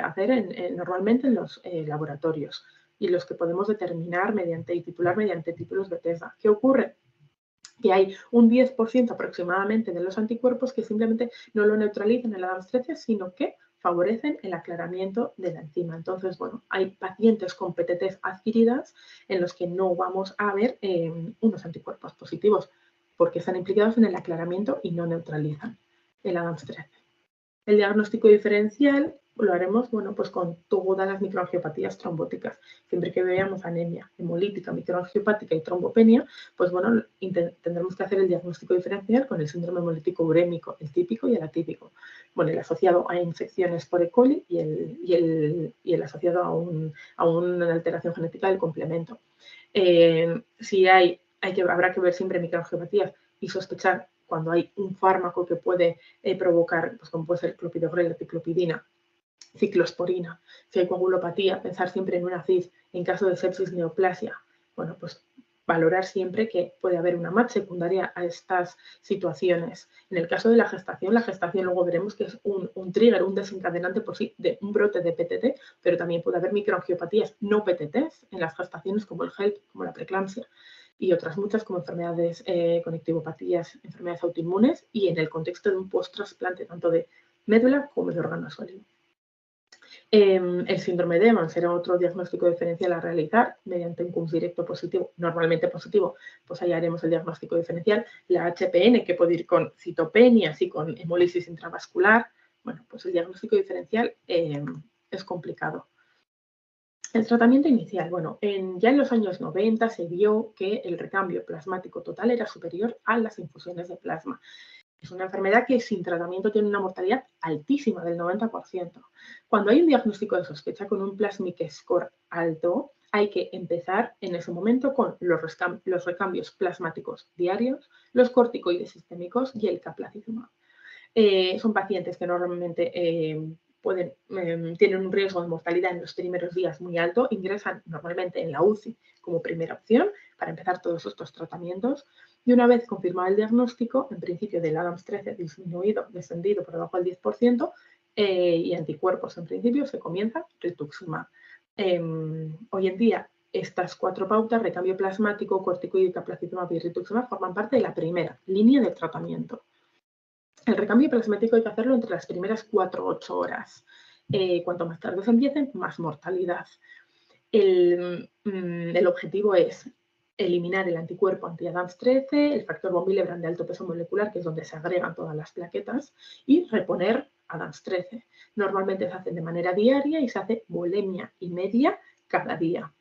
[SPEAKER 3] hacer normalmente en los laboratorios y los que podemos determinar y titular mediante títulos Bethesda. ¿Qué ocurre? Que hay un 10% aproximadamente de los anticuerpos que simplemente no lo neutralizan el ADAMTS13, sino que favorecen el aclaramiento de la enzima. Entonces, hay pacientes con PTTs adquiridas en los que no vamos a ver unos anticuerpos positivos porque están implicados en el aclaramiento y no neutralizan el ADAMTS13. El diagnóstico diferencial lo haremos con todas las microangiopatías trombóticas. Siempre que veamos anemia hemolítica, microangiopática y trombopenia, pues tendremos que hacer el diagnóstico diferencial con el síndrome hemolítico urémico, el típico y el atípico. El asociado a infecciones por E. coli y el asociado a una alteración genética del complemento. Habrá que ver siempre microangiopatías y sospechar cuando hay un fármaco que puede provocar, pues como puede ser el clopidogrel, la ciclopidina, ciclosporina. Si hay coagulopatía, pensar siempre en una CIS. En caso de sepsis, neoplasia, pues valorar siempre que puede haber una MAT secundaria a estas situaciones. En el caso de la gestación luego veremos que es un trigger, un desencadenante por sí de un brote de PTT, pero también puede haber microangiopatías no PTTs en las gestaciones como el HELP, como la preeclampsia y otras muchas como enfermedades conectivopatías, enfermedades autoinmunes y en el contexto de un post-trasplante tanto de médula como de órgano sólido. El síndrome de Evans será otro diagnóstico diferencial a realizar mediante un CUMS directo positivo, normalmente positivo, pues ahí haremos el diagnóstico diferencial. La HPN, que puede ir con citopenias y con hemólisis intravascular, pues el diagnóstico diferencial es complicado. El tratamiento inicial, ya en los años 90 se vio que el recambio plasmático total era superior a las infusiones de plasma. Es una enfermedad que sin tratamiento tiene una mortalidad altísima del 90%. Cuando hay un diagnóstico de sospecha con un plasmic score alto, hay que empezar en ese momento con los recambios plasmáticos diarios, los corticoides sistémicos y el caplacizumab. Son pacientes que normalmente tienen un riesgo de mortalidad en los primeros días muy alto, ingresan normalmente en la UCI como primera opción para empezar todos estos tratamientos y una vez confirmado el diagnóstico, en principio del ADAMTS13 descendido por debajo del 10% y anticuerpos en principio, se comienza rituximab. Hoy en día Estas 4 pautas, recambio plasmático, corticoide, caplacizumab y rituximab, forman parte de la primera línea de tratamiento. El recambio plasmático hay que hacerlo entre las primeras 4 u 8 horas. Cuanto más tarde se empiecen, más mortalidad. El objetivo es eliminar el anticuerpo anti-ADAMTS13, el factor von Willebrand de alto peso molecular, que es donde se agregan todas las plaquetas, y reponer ADAMTS13. Normalmente se hace de manera diaria y se hace bulimia y media cada día.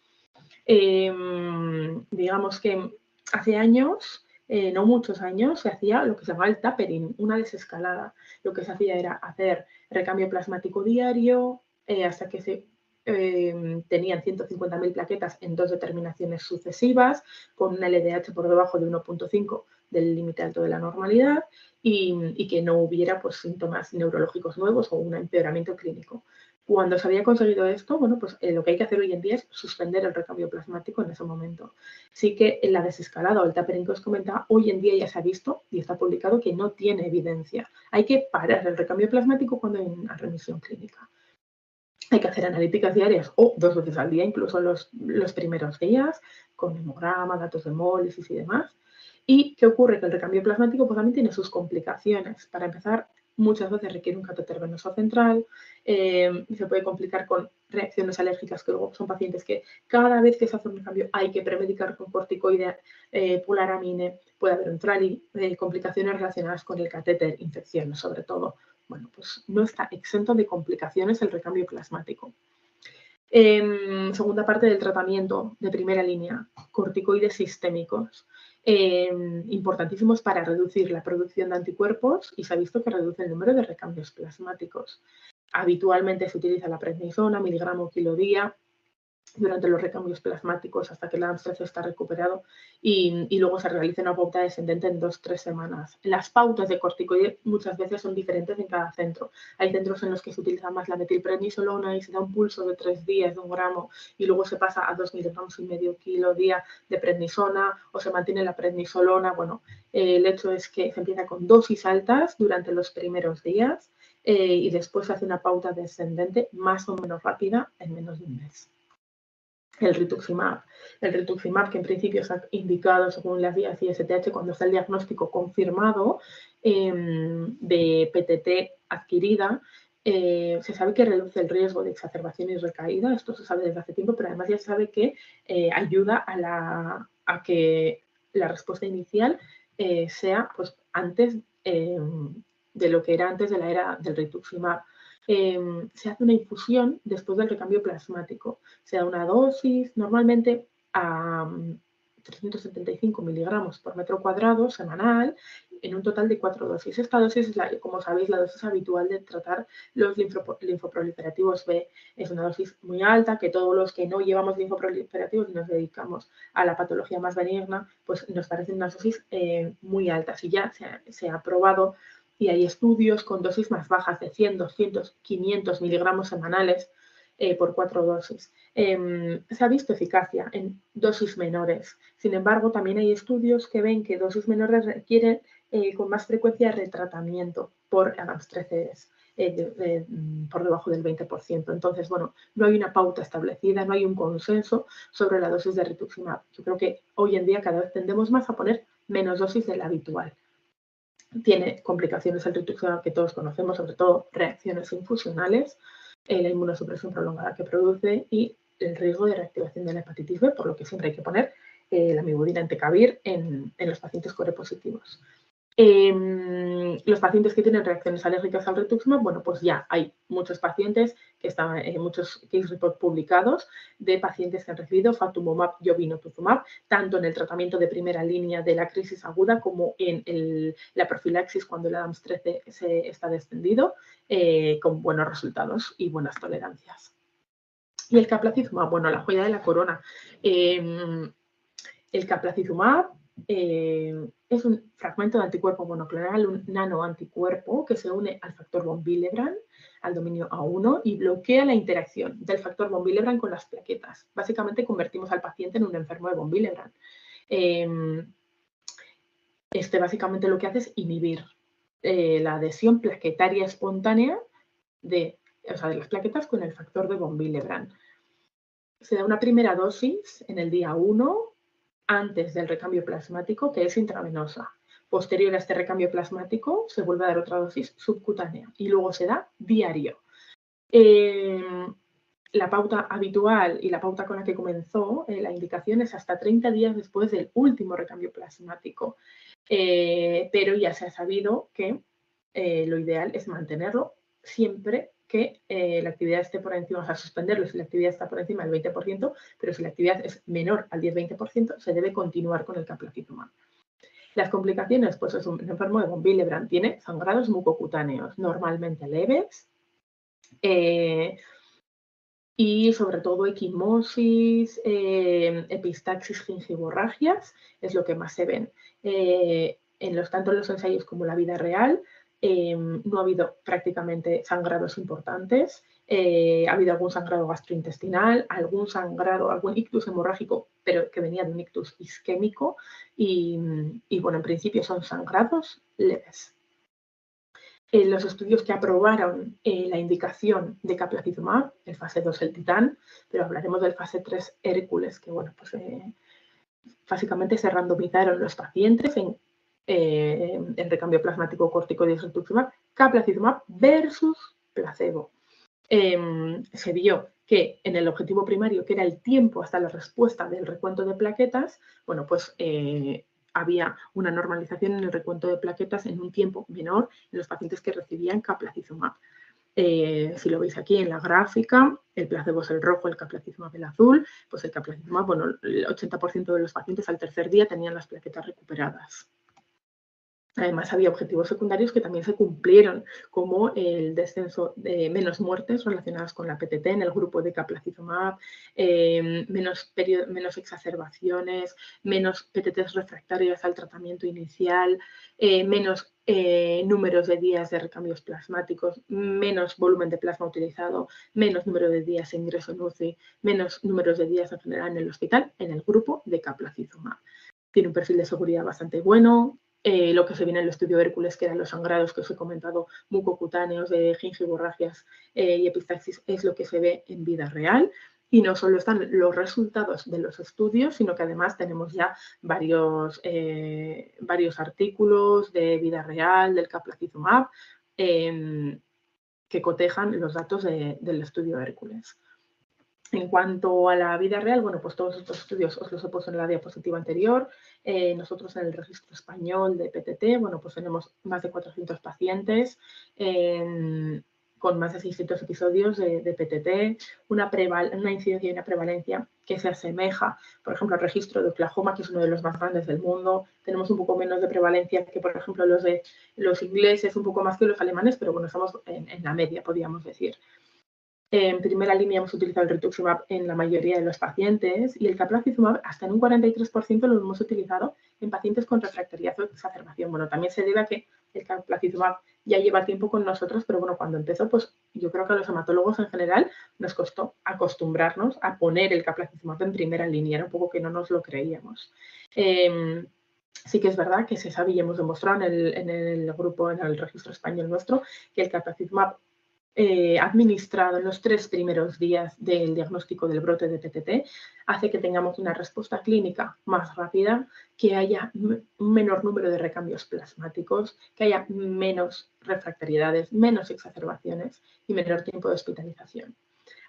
[SPEAKER 3] Digamos que hace años, no muchos años, se hacía lo que se llamaba el tapering, una desescalada. Lo que se hacía era hacer recambio plasmático diario hasta que se tenían 150.000 plaquetas en 2 determinaciones sucesivas, con un LDH por debajo de 1.5 del límite alto de la normalidad y que no hubiera pues, síntomas neurológicos nuevos o un empeoramiento clínico. Cuando se había conseguido esto, bueno, pues lo que hay que hacer hoy en día es suspender el recambio plasmático en ese momento. Sí que en la desescalada o el tapering que os comentaba, hoy en día ya se ha visto y está publicado que no tiene evidencia. Hay que parar el recambio plasmático cuando hay una remisión clínica. Hay que hacer analíticas diarias o 2 veces al día, incluso los primeros días, con hemograma, datos de hemólisis y demás. ¿Y qué ocurre? Que el recambio plasmático pues, también tiene sus complicaciones. Para empezar, muchas veces requiere un catéter venoso central, se puede complicar con reacciones alérgicas, que luego son pacientes que cada vez que se hace un recambio hay que premedicar con corticoide, polaramine, puede haber un trali, complicaciones relacionadas con el catéter, infecciones sobre todo. Bueno, pues no está exento de complicaciones el recambio plasmático. Segunda parte del tratamiento de primera línea, corticoides sistémicos. Importantísimos para reducir la producción de anticuerpos y se ha visto que reduce el número de recambios plasmáticos. Habitualmente se utiliza la prednisona, miligramo kilo día, durante los recambios plasmáticos hasta que el ADAMTS13 está recuperado y luego se realiza una pauta descendente en 2-3 semanas. Las pautas de corticoide muchas veces son diferentes en cada centro. Hay centros en los que se utiliza más la metilprednisolona y se da un pulso de 3 días de 1 gramo y luego se pasa a 2 miligramos y medio kilo día de prednisona o se mantiene la prednisolona. Bueno, el hecho es que se empieza con dosis altas durante los primeros días y después se hace una pauta descendente más o menos rápida en menos de un mes. El rituximab, que en principio está indicado según las guías ISTH cuando está el diagnóstico confirmado de PTT adquirida, se sabe que reduce el riesgo de exacerbación y recaída, esto se sabe desde hace tiempo, pero además ya se sabe que ayuda a que la respuesta inicial sea pues, antes de lo que era antes de la era del rituximab. Se hace una infusión después del recambio plasmático. Se da una dosis normalmente a 375 miligramos por metro cuadrado semanal en un total de 4 dosis. Esta dosis es, como sabéis, la dosis habitual de tratar los linfoproliferativos B. Es una dosis muy alta que todos los que no llevamos linfoproliferativos y nos dedicamos a la patología más benigna, pues nos parecen unas dosis muy altas y ya se ha probado y hay estudios con dosis más bajas de 100, 200, 500 miligramos semanales por 4 dosis. Se ha visto eficacia en dosis menores. Sin embargo, también hay estudios que ven que dosis menores requieren con más frecuencia retratamiento por ADAMTS13 por debajo del 20%. Entonces, bueno, no hay una pauta establecida, no hay un consenso sobre la dosis de rituximab. Yo creo que hoy en día cada vez tendemos más a poner menos dosis de la habitual. Tiene complicaciones el rituximab que todos conocemos, sobre todo reacciones infusionales, la inmunosupresión prolongada que produce y el riesgo de reactivación de la hepatitis B, por lo que siempre hay que poner la amibudina entecavir en los pacientes corepositivos. Los pacientes que tienen reacciones alérgicas al rituximab, bueno, pues ya hay muchos pacientes que están en muchos case reports publicados de pacientes que han recibido fatumumab y obinutuzumab, tanto en el tratamiento de primera línea de la crisis aguda como en la profilaxis cuando el ADAMTS13 está descendido, con buenos resultados y buenas tolerancias. Y el caplacizumab, bueno, la joya de la corona. El caplacizumab es un fragmento de anticuerpo monoclonal, un nanoanticuerpo que se une al factor von Willebrand, al dominio A1, y bloquea la interacción del factor von Willebrand con las plaquetas. Básicamente convertimos al paciente en un enfermo de von Willebrand. Básicamente lo que hace es inhibir la adhesión plaquetaria espontánea de las plaquetas con el factor de von Willebrand. Se da una primera dosis en el día 1 antes del recambio plasmático, que es intravenosa. Posterior a este recambio plasmático se vuelve a dar otra dosis subcutánea y luego se da diario. La pauta habitual y la pauta con la que comenzó la indicación es hasta 30 días después del último recambio plasmático, pero ya se ha sabido que lo ideal es mantenerlo siempre que la actividad esté por encima, o sea, suspenderlo si la actividad está por encima del 20%, pero si la actividad es menor al 10-20%, se debe continuar con el caplacizumab. Las complicaciones, pues es un enfermo de von Willebrand, tiene sangrados mucocutáneos, normalmente leves, y sobre todo equimosis, epistaxis, gingivorragias, es lo que más se ven. Tanto en los ensayos como en la vida real, no ha habido prácticamente sangrados importantes. Ha habido algún sangrado gastrointestinal, algún ictus hemorrágico, pero que venía de un ictus isquémico. Y bueno, en principio son sangrados leves. Los estudios que aprobaron la indicación de caplacizumab, el fase 2 el Titán, pero hablaremos del fase 3 Hércules, que bueno, pues básicamente se randomizaron los pacientes en recambio plasmático corticoides rituximab, caplacizumab versus placebo. Se vio que en el objetivo primario, que era el tiempo hasta la respuesta del recuento de plaquetas, bueno, pues había una normalización en el recuento de plaquetas en un tiempo menor en los pacientes que recibían caplacizumab. Si lo veis aquí en la gráfica, el placebo es el rojo, el caplacizumab el azul, pues el caplacizumab, bueno, el 80% de los pacientes al tercer día tenían las plaquetas recuperadas. Además, había objetivos secundarios que también se cumplieron, como el descenso de menos muertes relacionadas con la PTT en el grupo de caplacizumab, menos exacerbaciones, menos PTTs refractarias al tratamiento inicial, menos números de días de recambios plasmáticos, menos volumen de plasma utilizado, menos número de días de ingreso en UCI, menos números de días en general en el hospital en el grupo de caplacizumab. Tiene un perfil de seguridad bastante bueno. Lo que se viene en el estudio Hércules, que eran los sangrados que os he comentado, mucocutáneos, de gingivorragias y epistaxis, es lo que se ve en vida real. Y no solo están los resultados de los estudios, sino que además tenemos ya varios artículos de vida real del caplacizumab que cotejan los datos del estudio Hércules. En cuanto a la vida real, bueno, pues todos estos estudios os los he puesto en la diapositiva anterior. Nosotros en el registro español de PTT, bueno, pues tenemos más de 400 pacientes con más de 600 episodios de PTT, una incidencia y una prevalencia que se asemeja, por ejemplo, al registro de Oklahoma, que es uno de los más grandes del mundo. Tenemos un poco menos de prevalencia que, por ejemplo, los ingleses, un poco más que los alemanes, pero bueno, estamos en la media, podríamos decir. En primera línea hemos utilizado el rituximab en la mayoría de los pacientes y el caplacizumab hasta en un 43% lo hemos utilizado en pacientes con refractoriedad o exacerbación. Bueno, también se debe a que el caplacizumab ya lleva tiempo con nosotros, pero bueno, cuando empezó, pues yo creo que a los hematólogos en general nos costó acostumbrarnos a poner el caplacizumab en primera línea, era un poco que no nos lo creíamos. Sí que es verdad que se sabe y hemos demostrado en el grupo, en el registro español nuestro, que el caplacizumab administrado en los 3 primeros días del diagnóstico del brote de PTT hace que tengamos una respuesta clínica más rápida, que haya un menor número de recambios plasmáticos, que haya menos refractariedades, menos exacerbaciones y menor tiempo de hospitalización.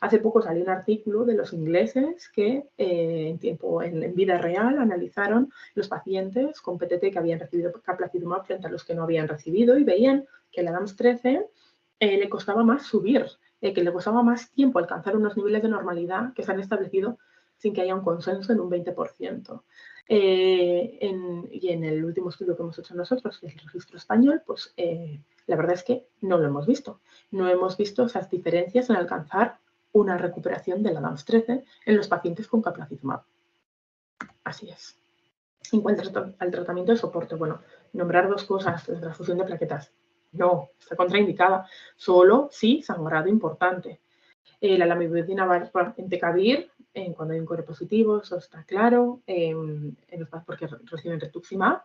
[SPEAKER 3] Hace poco salió un artículo de los ingleses que en vida real analizaron los pacientes con PTT que habían recibido caplacizumab frente a los que no habían recibido y veían que el ADAMS-13 le costaba más subir, que le costaba más tiempo alcanzar unos niveles de normalidad que se han establecido sin que haya un consenso en un 20%. Y en el último estudio que hemos hecho nosotros, que es el registro español, pues la verdad es que no lo hemos visto. No hemos visto esas diferencias en alcanzar una recuperación de la ADAMS-13 en los pacientes con caplacizumab. Así es. En cuanto al tratamiento de soporte, bueno, nombrar 2 cosas: la transfusión de plaquetas. No, está contraindicada. Solo sí sangrado importante. La lamivudina entecavir, cuando hay un core positivo, eso está claro, porque reciben rituximab.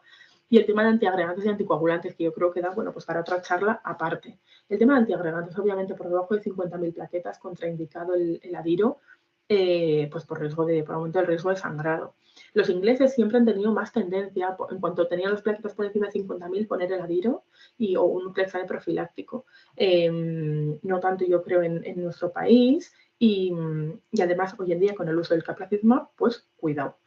[SPEAKER 3] Y el tema de antiagregantes y anticoagulantes, que yo creo que da, bueno, pues para otra charla aparte. El tema de antiagregantes, obviamente, por debajo de 50.000 plaquetas, contraindicado el adiro. pues por aumento del riesgo de sangrado. Los ingleses siempre han tenido más tendencia, en cuanto tenían los plaquetas por encima de 50.000, poner el adiro o un Clexane profiláctico. No tanto, yo creo, en nuestro país. Y además, hoy en día, con el uso del Caplacizumab, pues cuidado.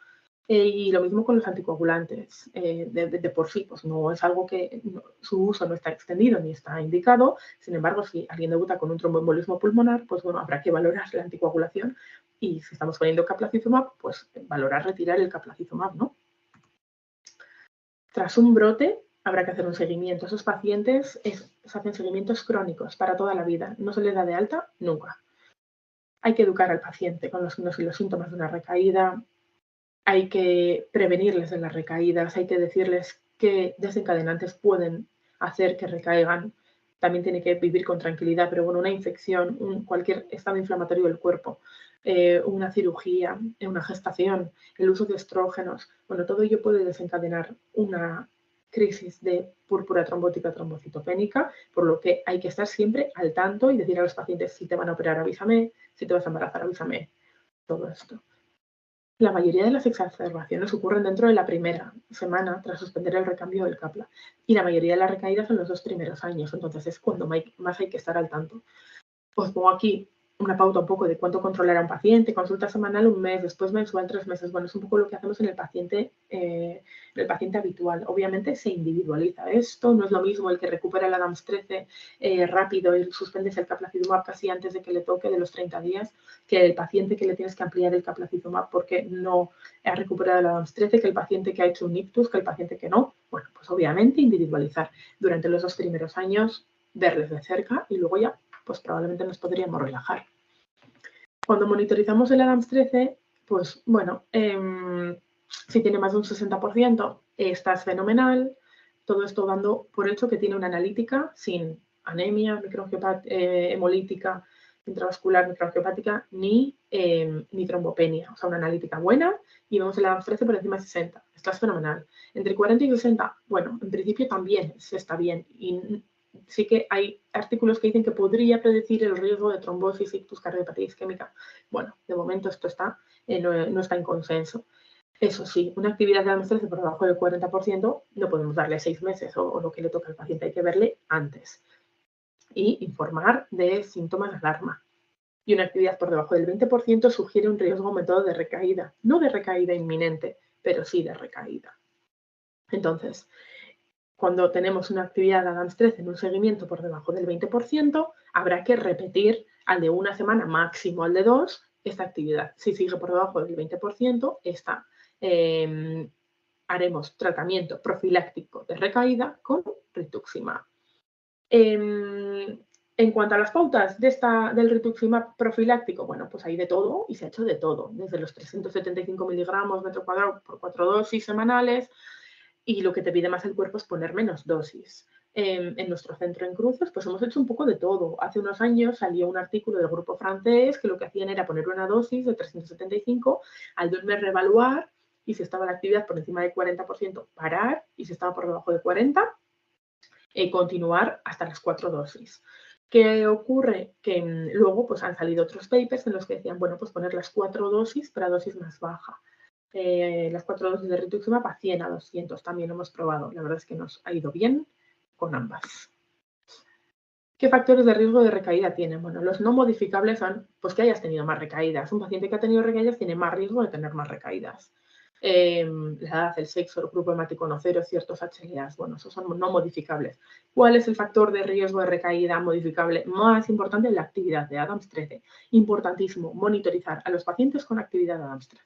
[SPEAKER 3] Y lo mismo con los anticoagulantes. De por sí, pues no es algo que su uso no está extendido ni está indicado. Sin embargo, si alguien debuta con un tromboembolismo pulmonar, pues bueno, habrá que valorar la anticoagulación. Y si estamos poniendo Caplacizumab, pues valorar retirar el Caplacizumab, ¿no? Tras un brote, habrá que hacer un seguimiento. Esos pacientes se hacen seguimientos crónicos para toda la vida. No se les da de alta nunca. Hay que educar al paciente con los signos y los síntomas de una recaída. Hay que prevenirles de las recaídas. Hay que decirles qué desencadenantes pueden hacer que recaigan. También tiene que vivir con tranquilidad, pero bueno, una infección, cualquier estado inflamatorio del cuerpo, una cirugía, una gestación, el uso de estrógenos, bueno, todo ello puede desencadenar una crisis de púrpura trombótica trombocitopénica, por lo que hay que estar siempre al tanto y decir a los pacientes: si te van a operar, avísame; si te vas a embarazar, avísame. Todo esto. La mayoría de las exacerbaciones ocurren dentro de la primera semana tras suspender el recambio del Capla, y la mayoría de las recaídas en los 2 primeros años. Entonces es cuando más hay que estar al tanto. Os pongo aquí una pauta un poco de cuánto controlar a un paciente: consulta semanal 1 mes, después mensual 3 meses. Bueno, es un poco lo que hacemos en el paciente habitual. Obviamente se individualiza esto, no es lo mismo el que recupera el Adams 13 rápido y suspendes el Caplacizumab casi antes de que le toque, de los 30 días, que el paciente que le tienes que ampliar el Caplacizumab porque no ha recuperado el Adams 13, que el paciente que ha hecho un ictus, que el paciente que no. Bueno, pues obviamente individualizar. Durante los 2 primeros años, verles de cerca, y luego ya pues probablemente nos podríamos relajar. Cuando monitorizamos el Adams 13, pues bueno, si tiene más de un 60%, estás fenomenal. Todo esto dando por hecho que tiene una analítica sin anemia hemolítica, intravascular, microangiopática, ni trombopenia. O sea, una analítica buena, y vemos el Adams 13 por encima de 60. Estás fenomenal. Entre 40 y 60, bueno, en principio también se está bien. Y sí que hay artículos que dicen que podría predecir el riesgo de trombosis, ictus, cardiopatía isquémica. Bueno, de momento esto no está en consenso. Eso sí, una actividad de Adams 13 por debajo del 40% no podemos darle 6 meses o lo que le toca al paciente, hay que verle antes. Y informar de síntomas de alarma. Y una actividad por debajo del 20% sugiere un riesgo aumentado de recaída. No de recaída inminente, pero sí de recaída. Entonces, cuando tenemos una actividad de Adams 13 en un seguimiento por debajo del 20%, habrá que repetir al de 1 semana, máximo al de 2, esta actividad. Si sigue por debajo del 20%, haremos tratamiento profiláctico de recaída con rituximab. En cuanto a las pautas del rituximab profiláctico, bueno, pues hay de todo y se ha hecho de todo, desde los 375 miligramos metro cuadrado por 4 dosis semanales, y lo que te pide más el cuerpo es poner menos dosis. En nuestro centro en Cruces, pues hemos hecho un poco de todo. Hace unos años salió un artículo del grupo francés que lo que hacían era poner una dosis de 375, al de un mes reevaluar, y si estaba la actividad por encima del 40%, parar, y si estaba por debajo de 40%, continuar hasta las 4 dosis. ¿Qué ocurre? Que luego pues han salido otros papers en los que decían, bueno, pues poner las 4 dosis, pero a dosis más baja. Las 4 dosis de rituximab a 100, a 200 también hemos probado. La verdad es que nos ha ido bien con ambas. ¿Qué factores de riesgo de recaída tienen? Bueno, los no modificables son pues que hayas tenido más recaídas. Un paciente que ha tenido recaídas tiene más riesgo de tener más recaídas. La edad, el sexo, el grupo hemático no cero, ciertos HLAs, bueno, esos son no modificables. ¿Cuál es el factor de riesgo de recaída modificable más importante? La actividad de Adams 13. Importantísimo, monitorizar a los pacientes con actividad de Adams 13.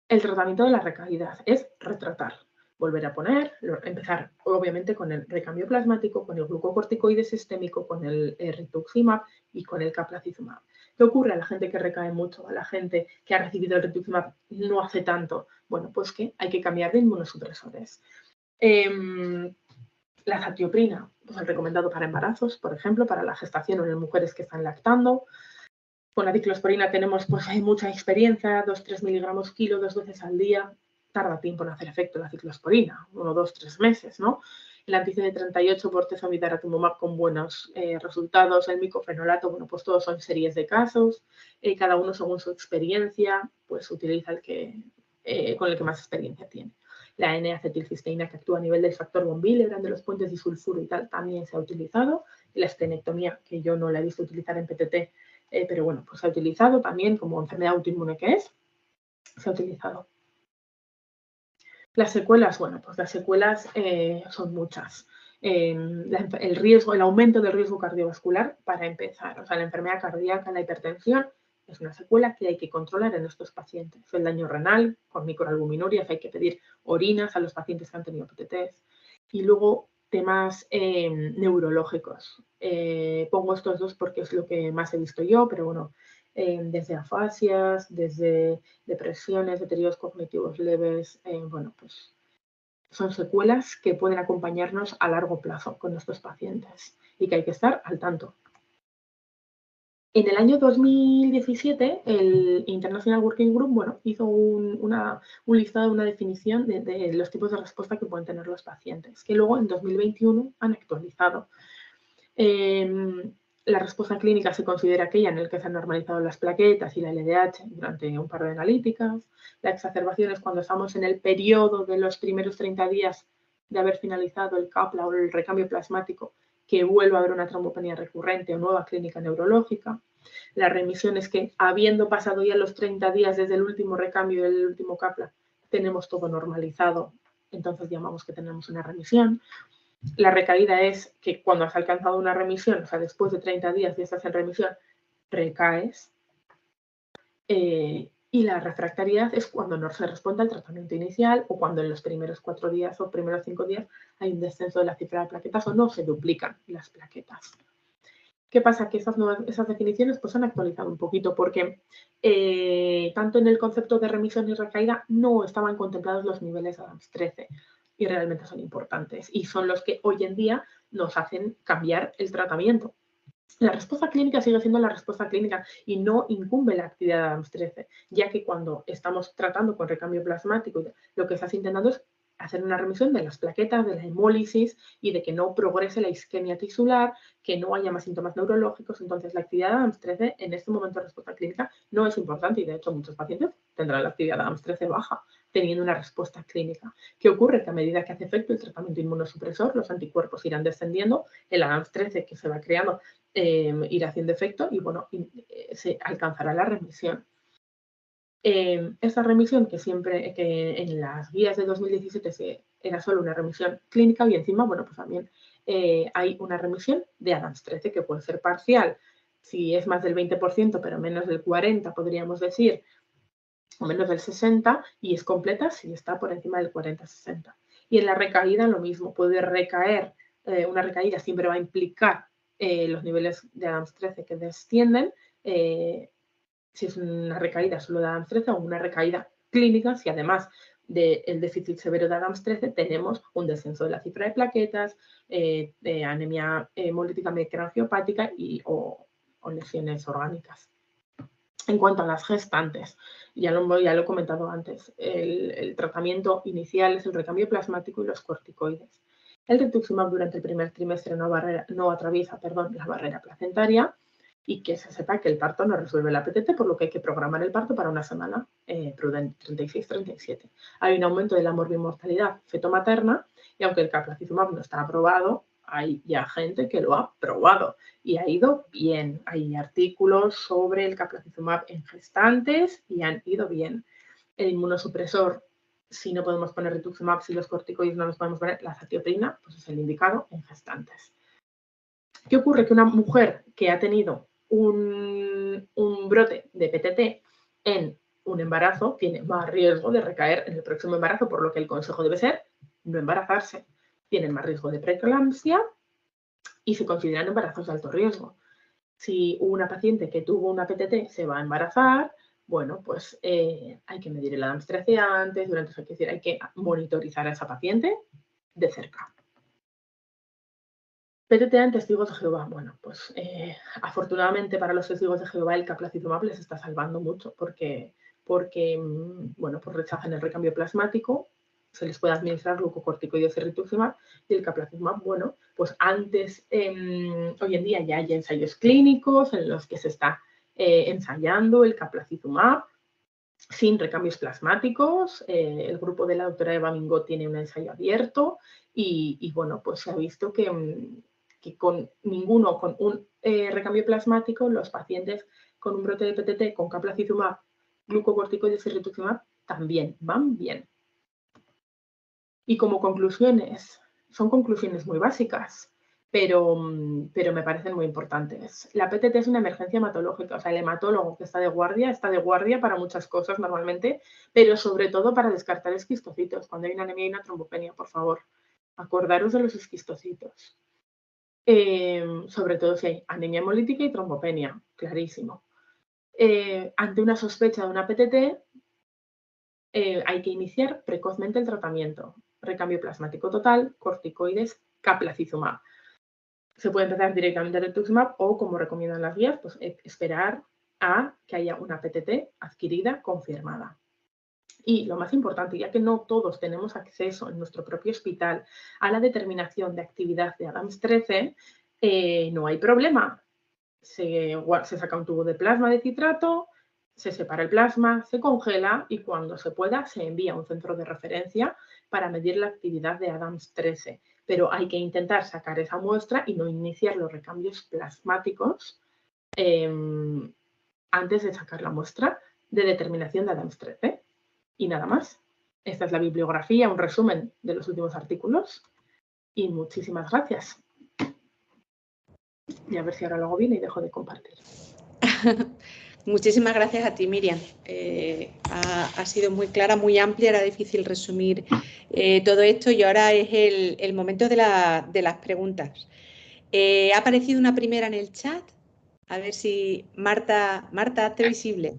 [SPEAKER 3] El tratamiento de las recaídas es retratar, volver a poner, empezar obviamente con el recambio plasmático, con el glucocorticoide sistémico, con el rituximab y con el Caplacizumab. ¿Qué ocurre a la gente que recae mucho, a la gente que ha recibido el rituximab no hace tanto? Bueno, pues que hay que cambiar de inmunosupresores. La azatioprina, pues el recomendado para embarazos, por ejemplo, para la gestación o en mujeres que están lactando. Con la ciclosporina tenemos, pues hay mucha experiencia, 2-3 miligramos kilo 2 veces al día. Tarda tiempo en hacer efecto la ciclosporina, 1, 2, 3 meses, ¿no? el anti-CD38 por tezomidaratumumab con buenos resultados, el micofenolato, bueno, pues todos son series de casos, cada uno según su experiencia, pues utiliza el que, con el que más experiencia tiene. La N-acetilcisteína, que actúa a nivel del factor von Willebrand, de los puentes disulfuro y tal, también se ha utilizado. Y la estenectomía, que yo no la he visto utilizar en PTT, pero bueno, pues se ha utilizado también como enfermedad autoinmune que es, se ha utilizado. Las secuelas, bueno, pues las secuelas son muchas. El aumento del riesgo cardiovascular, para empezar, o sea, la enfermedad cardíaca, la hipertensión, es una secuela que hay que controlar en estos pacientes. El daño renal, con microalbuminurias, hay que pedir orinas a los pacientes que han tenido PTTs. Y luego temas neurológicos. Pongo estos dos porque es lo que más he visto yo, pero bueno, desde afasias, desde depresiones, deterioros cognitivos leves, bueno, pues son secuelas que pueden acompañarnos a largo plazo con nuestros pacientes y que hay que estar al tanto. En el año 2017, el International Working Group, bueno, hizo un listado, una definición de los tipos de respuesta que pueden tener los pacientes, que luego en 2021 han actualizado. La respuesta clínica se considera aquella en la que se han normalizado las plaquetas y la LDH durante un par de analíticas. La exacerbación es cuando estamos en el periodo de los primeros 30 días de haber finalizado el CAPLA o el recambio plasmático, que vuelva a haber una trombopenia recurrente o nueva clínica neurológica. La remisión es que, habiendo pasado ya los 30 días desde el último recambio y el último CAPLA, tenemos todo normalizado, entonces llamamos que tenemos una remisión. La recaída es que cuando has alcanzado una remisión, o sea, después de 30 días y estás en remisión, recaes. Y la refractariedad es cuando no se responde al tratamiento inicial o cuando en los primeros 4 días o primeros 5 días hay un descenso de la cifra de plaquetas o no se duplican las plaquetas. ¿Qué pasa? Que esas definiciones pues, han actualizado un poquito porque tanto en el concepto de remisión y recaída no estaban contemplados los niveles de Adams 13 y realmente son importantes y son los que hoy en día nos hacen cambiar el tratamiento. La respuesta clínica sigue siendo la respuesta clínica y no incumbe la actividad de Adams 13, ya que cuando estamos tratando con recambio plasmático, lo que estás intentando es hacer una remisión de las plaquetas, de la hemólisis y de que no progrese la isquemia tisular, que no haya más síntomas neurológicos. Entonces, la actividad de Adams 13 en este momento de respuesta clínica no es importante y, de hecho, muchos pacientes tendrán la actividad de Adams 13 baja, teniendo una respuesta clínica. ¿Qué ocurre? Que a medida que hace efecto el tratamiento inmunosupresor, los anticuerpos irán descendiendo, el Adams 13 que se va creando irá haciendo efecto y, bueno, se alcanzará la remisión. Esta remisión que en las guías de 2017 era solo una remisión clínica y encima, bueno, pues también hay una remisión de Adams 13 que puede ser parcial, si es más del 20%, pero menos del 40%, podríamos decir, o menos del 60%, y es completa si está por encima del 40-60%. Y en la recaída lo mismo, puede recaer, una recaída siempre va a implicar los niveles de Adams 13 que descienden, si es una recaída solo de Adams 13 o una recaída clínica, si además del déficit severo de Adams 13 tenemos un descenso de la cifra de plaquetas, de anemia hemolítica microangiopática o lesiones orgánicas. En cuanto a las gestantes, ya lo he comentado antes, el tratamiento inicial es el recambio plasmático y los corticoides. El rituximab durante el primer trimestre no atraviesa la barrera placentaria y que se sepa que el parto no resuelve la PTT, por lo que hay que programar el parto para una semana prudente, 36-37. Hay un aumento de la morbimortalidad fetomaterna y aunque el caplacizumab no está aprobado, hay ya gente que lo ha probado y ha ido bien. Hay artículos sobre el caplacizumab en gestantes y han ido bien. El inmunosupresor, si no podemos poner rituximab, si los corticoides no los podemos poner, la azatioprina, pues es el indicado en gestantes. ¿Qué ocurre? Que una mujer que ha tenido un brote de PTT en un embarazo tiene más riesgo de recaer en el próximo embarazo, por lo que el consejo debe ser no embarazarse. Tienen más riesgo de preeclampsia y se consideran embarazos de alto riesgo. Si una paciente que tuvo una PTT se va a embarazar, bueno, pues hay que medir el Adams 13 antes, hay que monitorizar a esa paciente de cerca. PTT en testigos de Jehová. Bueno, pues afortunadamente para los testigos de Jehová el caplacizumab les está salvando mucho porque bueno, pues rechazan el recambio plasmático se les puede administrar glucocorticoides y rituximab, y el caplacizumab, bueno, pues antes, hoy en día ya hay ensayos clínicos en los que se está ensayando el caplacizumab sin recambios plasmáticos. El grupo de la doctora Eva Mingot tiene un ensayo abierto y bueno, pues se ha visto que con un recambio plasmático, los pacientes con un brote de PTT con caplacizumab, glucocorticoides y rituximab también van bien. Y como conclusiones, son conclusiones muy básicas, pero me parecen muy importantes. La PTT es una emergencia hematológica, o sea, el hematólogo que está de guardia para muchas cosas normalmente, pero sobre todo para descartar esquistocitos. Cuando hay una anemia y una trombopenia, por favor, acordaros de los esquistocitos. Sobre todo si hay anemia hemolítica y trombopenia, clarísimo. Ante una sospecha de una PTT, hay que iniciar precozmente el tratamiento. Recambio plasmático total, corticoides, caplacizumab. Se puede empezar directamente rituximab o, como recomiendan las guías, pues esperar a que haya una PTT adquirida confirmada. Y lo más importante, ya que no todos tenemos acceso en nuestro propio hospital a la determinación de actividad de ADAMTS13, no hay problema. Se saca un tubo de plasma de citrato, se separa el plasma, se congela y cuando se pueda se envía a un centro de referencia para medir la actividad de ADAMTS13. Pero hay que intentar sacar esa muestra y no iniciar los recambios plasmáticos antes de sacar la muestra de determinación de ADAMTS13. Y nada más. Esta es la bibliografía, un resumen de los últimos artículos. Y muchísimas gracias. Y a ver si ahora lo hago bien y dejo de compartir.
[SPEAKER 1] Muchísimas gracias a ti, Miriam. Ha sido muy clara, muy amplia, era difícil resumir todo esto y ahora es el momento de las preguntas. Ha aparecido una primera en el chat. A ver si Marta, hazte visible.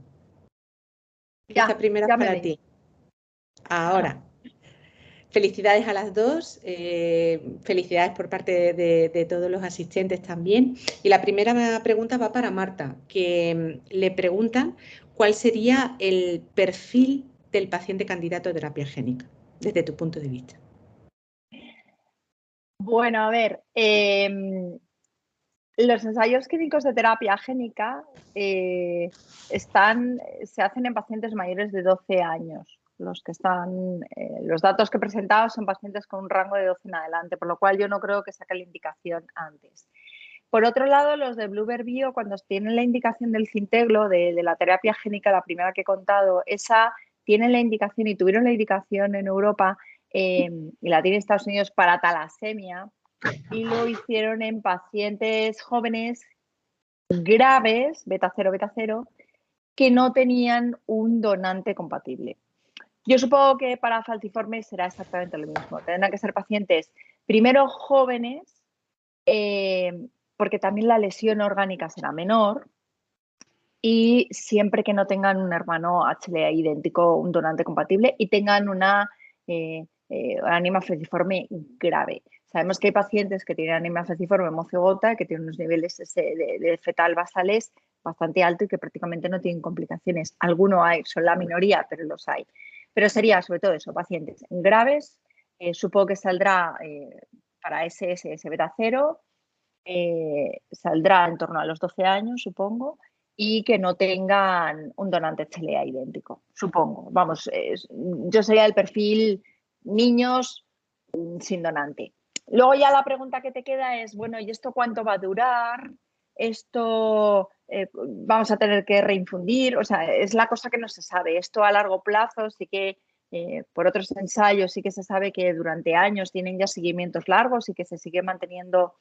[SPEAKER 1] Esta primera es para ti. Ahora. Felicidades a las dos, felicidades por parte de todos los asistentes también. Y la primera pregunta va para Marta, que le preguntan cuál sería el perfil del paciente candidato a terapia génica, desde tu punto de vista.
[SPEAKER 2] Bueno, a ver, los ensayos clínicos de terapia génica se hacen en pacientes mayores de 12 años. Los datos que he presentado son pacientes con un rango de 12 en adelante, por lo cual yo no creo que saque la indicación antes. Por otro lado, los de Bluebird Bio, cuando tienen la indicación del Zynteglo, de la terapia génica, la primera que he contado, esa tienen la indicación y tuvieron la indicación en Europa y la tiene Estados Unidos para talasemia, y lo hicieron en pacientes jóvenes graves, beta 0, que no tenían un donante compatible. Yo supongo que para falciformes será exactamente lo mismo. Tendrán que ser pacientes primero jóvenes, porque también la lesión orgánica será menor, y siempre que no tengan un hermano HLA idéntico, un donante compatible, y tengan una anemia falciforme grave. Sabemos que hay pacientes que tienen anemia falciforme homocigota, que tienen unos niveles de fetal basales bastante altos y que prácticamente no tienen complicaciones. Algunos hay, son la minoría, pero los hay. Pero sería sobre todo eso, pacientes graves. Supongo que saldrá para SS beta 0, saldrá en torno a los 12 años, supongo, y que no tengan un donante HLA idéntico, supongo. Vamos, yo sería el perfil niños sin donante. Luego ya la pregunta que te queda es, bueno, ¿y esto cuánto va a durar? Esto vamos a tener que reinfundir, o sea, es la cosa que no se sabe. Esto a largo plazo sí que, por otros ensayos sí que se sabe que durante años tienen ya seguimientos largos y que se sigue manteniendo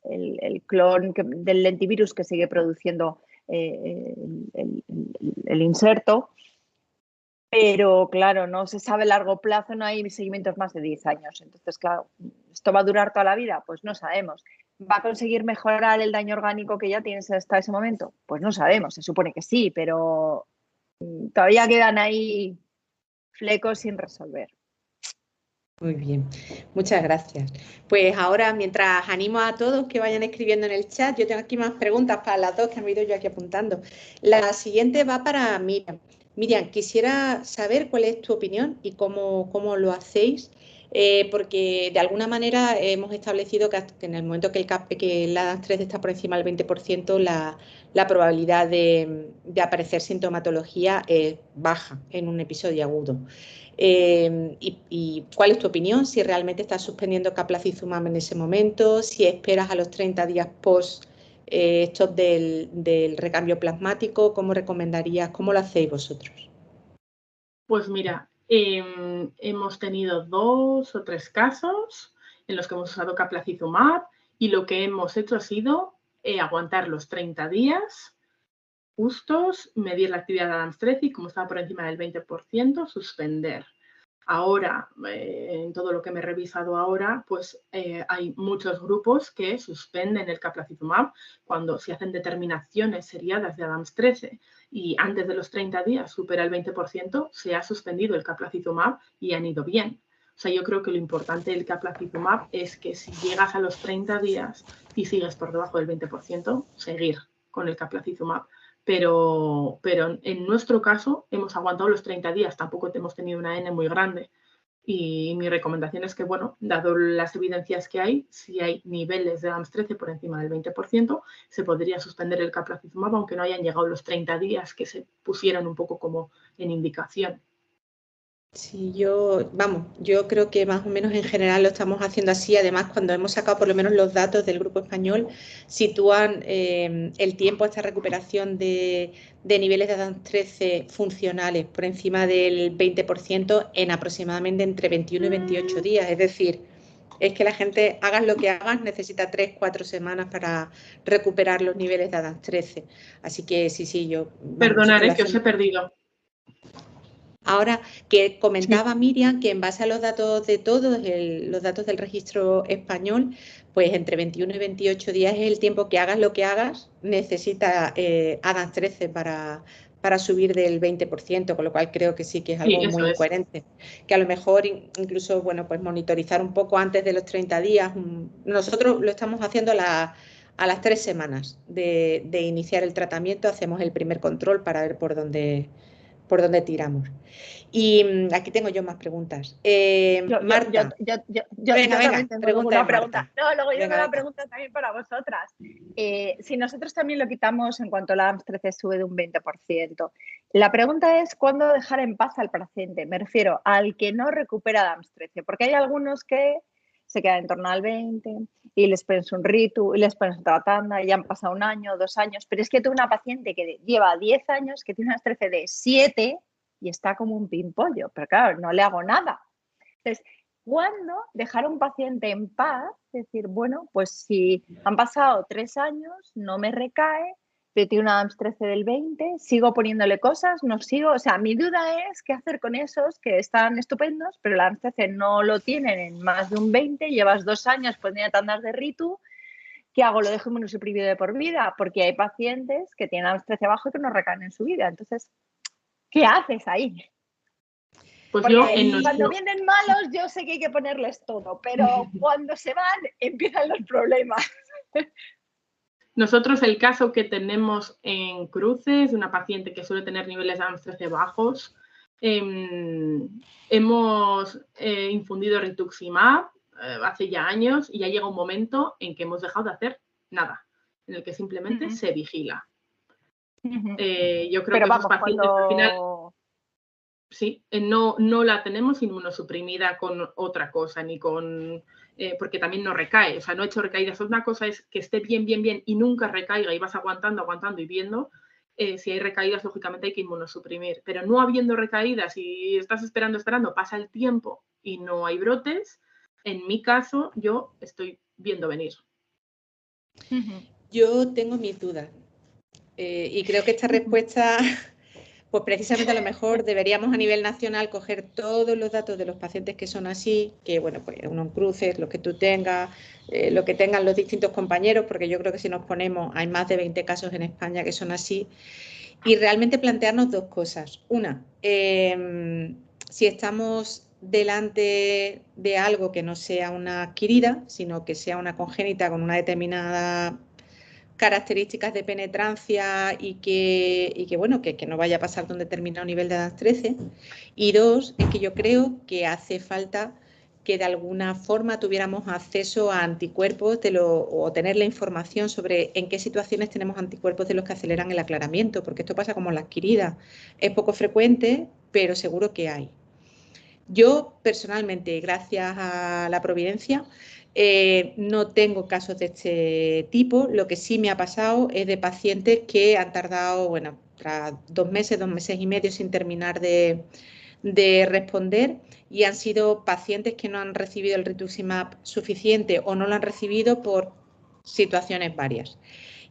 [SPEAKER 2] el clon del lentivirus que sigue produciendo el inserto. Pero claro, no se sabe a largo plazo, no hay seguimientos más de 10 años. Entonces, claro, ¿esto va a durar toda la vida? Pues no sabemos. ¿Va a conseguir mejorar el daño orgánico que ya tienes hasta ese momento? Pues no sabemos, se supone que sí, pero todavía quedan ahí flecos sin resolver.
[SPEAKER 1] Muy bien, muchas gracias. Pues ahora, mientras animo a todos que vayan escribiendo en el chat, yo tengo aquí más preguntas para las dos que me he ido yo aquí apuntando. La siguiente va para Miriam. Miriam, quisiera saber cuál es tu opinión y cómo lo hacéis, porque de alguna manera hemos establecido que en el momento que el ADAMTS13 está por encima del 20%, la probabilidad de aparecer sintomatología es baja en un episodio agudo. ¿Y cuál es tu opinión? Si realmente estás suspendiendo Caplacizumab en ese momento, si esperas a los 30 días post estos del recambio plasmático, ¿cómo recomendarías? ¿Cómo lo hacéis vosotros?
[SPEAKER 3] Pues mira, hemos tenido 2 o 3 casos en los que hemos usado Caplacizumab y lo que hemos hecho ha sido aguantar los 30 días justos, medir la actividad de ADAMTS13 y como estaba por encima del 20%, suspender. Ahora, en todo lo que me he revisado ahora, pues hay muchos grupos que suspenden el Caplacizumab cuando se hacen determinaciones seriadas de ADAMTS13 y antes de los 30 días supera el 20%, se ha suspendido el Caplacizumab y han ido bien. O sea, yo creo que lo importante del Caplacizumab es que si llegas a los 30 días y sigues por debajo del 20%, seguir con el Caplacizumab. Pero en nuestro caso hemos aguantado los 30 días, tampoco hemos tenido una N muy grande. Y mi recomendación es que, bueno, dado las evidencias que hay, si hay niveles de ADAMTS13 por encima del 20%, se podría suspender el Caplacizumab, aunque no hayan llegado los 30 días que se pusieron un poco como en indicación.
[SPEAKER 1] Sí, yo creo que más o menos en general lo estamos haciendo así. Además, cuando hemos sacado por lo menos los datos del grupo español, sitúan el tiempo hasta recuperación de niveles de ADAMTS13 funcionales por encima del 20% en aproximadamente entre 21 y 28 días. Es decir, es que la gente, hagas lo que hagas, necesita 3-4 semanas para recuperar los niveles de ADAMTS13. Así que sí, yo...
[SPEAKER 3] Perdonad, que os he perdido.
[SPEAKER 1] Ahora, que comentaba Miriam que en base a los datos de todos, los datos del registro español, pues entre 21 y 28 días es el tiempo que hagas lo que hagas, necesita ADAMTS13 para subir del 20%, con lo cual creo que sí que es algo muy coherente. Que a lo mejor incluso, bueno, pues monitorizar un poco antes de los 30 días. Nosotros lo estamos haciendo a las 3 semanas de iniciar el tratamiento, hacemos el primer control para ver por dónde tiramos. Y aquí tengo yo más preguntas. Marta.
[SPEAKER 2] Venga, tengo una pregunta. No, luego yo tengo una pregunta también para vosotras. Si nosotros también lo quitamos en cuanto la ADAMTS13 sube de un 20%, la pregunta es ¿cuándo dejar en paz al paciente? Me refiero al que no recupera ADAMTS13, porque hay algunos que se quedan en torno al 20 y les pones un ritu y les pones otra tanda y ya han pasado 1 año, 2 años, pero es que tengo una paciente que lleva 10 años, que tiene una ADAMTS13 de 7 y está como un pimpollo, pero claro, no le hago nada. Entonces, ¿cuándo dejar a un paciente en paz? Es decir, bueno, pues si han pasado 3 años, no me recae, pero tiene una ADAMTS13 del 20, sigo poniéndole cosas, no sigo, o sea, mi duda es qué hacer con esos que están estupendos, pero la ADAMTS13 no lo tienen en más de un 20, llevas 2 años poniendo tandas de ritu, ¿qué hago? ¿Lo dejo inmunosuprimido de por vida? Porque hay pacientes que tienen ADAMTS13 bajo y que no recaen en su vida, entonces, ¿qué haces ahí?
[SPEAKER 3] Pues
[SPEAKER 2] cuando vienen malos yo sé que hay que ponerles todo, pero cuando se van empiezan los problemas.
[SPEAKER 3] Nosotros el caso que tenemos en Cruces, una paciente que suele tener niveles de ADAMTS13 bajos, hemos infundido rituximab hace ya años y ya llega un momento en que hemos dejado de hacer nada, en el que simplemente se vigila. Yo creo que esos pacientes al final... Sí, no la tenemos inmunosuprimida con otra cosa, ni con... porque también no recae, o sea, no he hecho recaídas. Una cosa es que esté bien y nunca recaiga y vas aguantando y viendo. Si hay recaídas, lógicamente hay que inmunosuprimir. Pero no habiendo recaídas y estás esperando, pasa el tiempo y no hay brotes, en mi caso, yo estoy viendo venir.
[SPEAKER 1] Yo tengo mis dudas y creo que esta respuesta... Pues precisamente a lo mejor deberíamos a nivel nacional coger todos los datos de los pacientes que son así, que bueno, pues uno en Cruces, los que tú tengas, lo que tengan los distintos compañeros, porque yo creo que si nos ponemos, hay más de 20 casos en España que son así, y realmente plantearnos 2 cosas. Una, si estamos delante de algo que no sea una adquirida, sino que sea una congénita con una determinada características de penetrancia y que bueno, que no vaya a pasar de un determinado nivel de ADAS13. Y dos, es que yo creo que hace falta que de alguna forma tuviéramos acceso a anticuerpos o tener la información sobre en qué situaciones tenemos anticuerpos de los que aceleran el aclaramiento, porque esto pasa como la adquirida. Es poco frecuente, pero seguro que hay. Yo, personalmente, gracias a la providencia, no tengo casos de este tipo. Lo que sí me ha pasado es de pacientes que han tardado, bueno, tras 2 meses y medio sin terminar de responder, y han sido pacientes que no han recibido el rituximab suficiente o no lo han recibido por situaciones varias.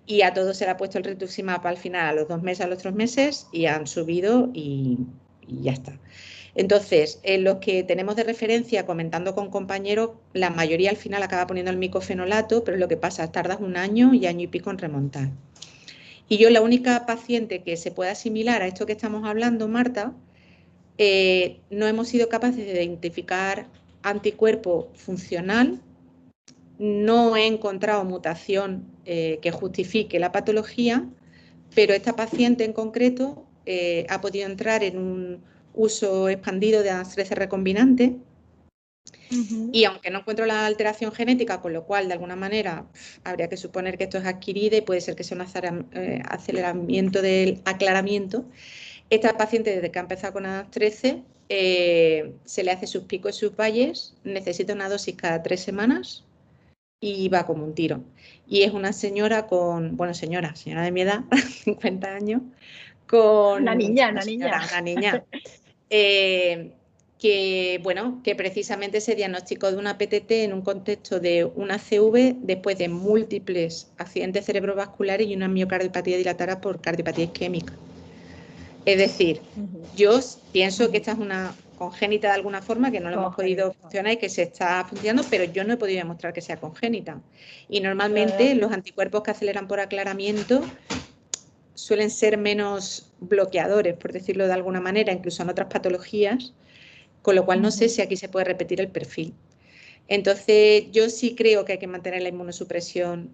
[SPEAKER 1] Y a todos se le ha puesto el rituximab al final, a los 2 meses, a los 3 meses, y han subido y ya está. Entonces, en los que tenemos de referencia, comentando con compañeros, la mayoría al final acaba poniendo el micofenolato, pero lo que pasa es que tardas 1 año y año y pico en remontar. Y yo, la única paciente que se puede asimilar a esto que estamos hablando, Marta, no hemos sido capaces de identificar anticuerpo funcional, no he encontrado mutación que justifique la patología, pero esta paciente en concreto ha podido entrar en un uso expandido de ADAS13 recombinante, y aunque no encuentro la alteración genética, con lo cual de alguna manera habría que suponer que esto es adquirido y puede ser que sea un aceleramiento del aclaramiento, esta paciente, desde que ha empezado con ADAS13, se le hace sus picos y sus valles, necesita una dosis cada 3 semanas y va como un tiro. Y es una señora con, bueno, señora de mi edad, 50 años, con...
[SPEAKER 2] Una niña.
[SPEAKER 1] Que, bueno, que precisamente se diagnosticó de una PTT en un contexto de una CV después de múltiples accidentes cerebrovasculares y una miocardiopatía dilatada por cardiopatía isquémica. Es decir, yo pienso que esta es una congénita de alguna forma, que no lo hemos podido funcionar y que se está funcionando, pero yo no he podido demostrar que sea congénita. Y normalmente los anticuerpos que aceleran por aclaramiento suelen ser menos bloqueadores, por decirlo de alguna manera, incluso en otras patologías, con lo cual no sé si aquí se puede repetir el perfil. Entonces, yo sí creo que hay que mantener la inmunosupresión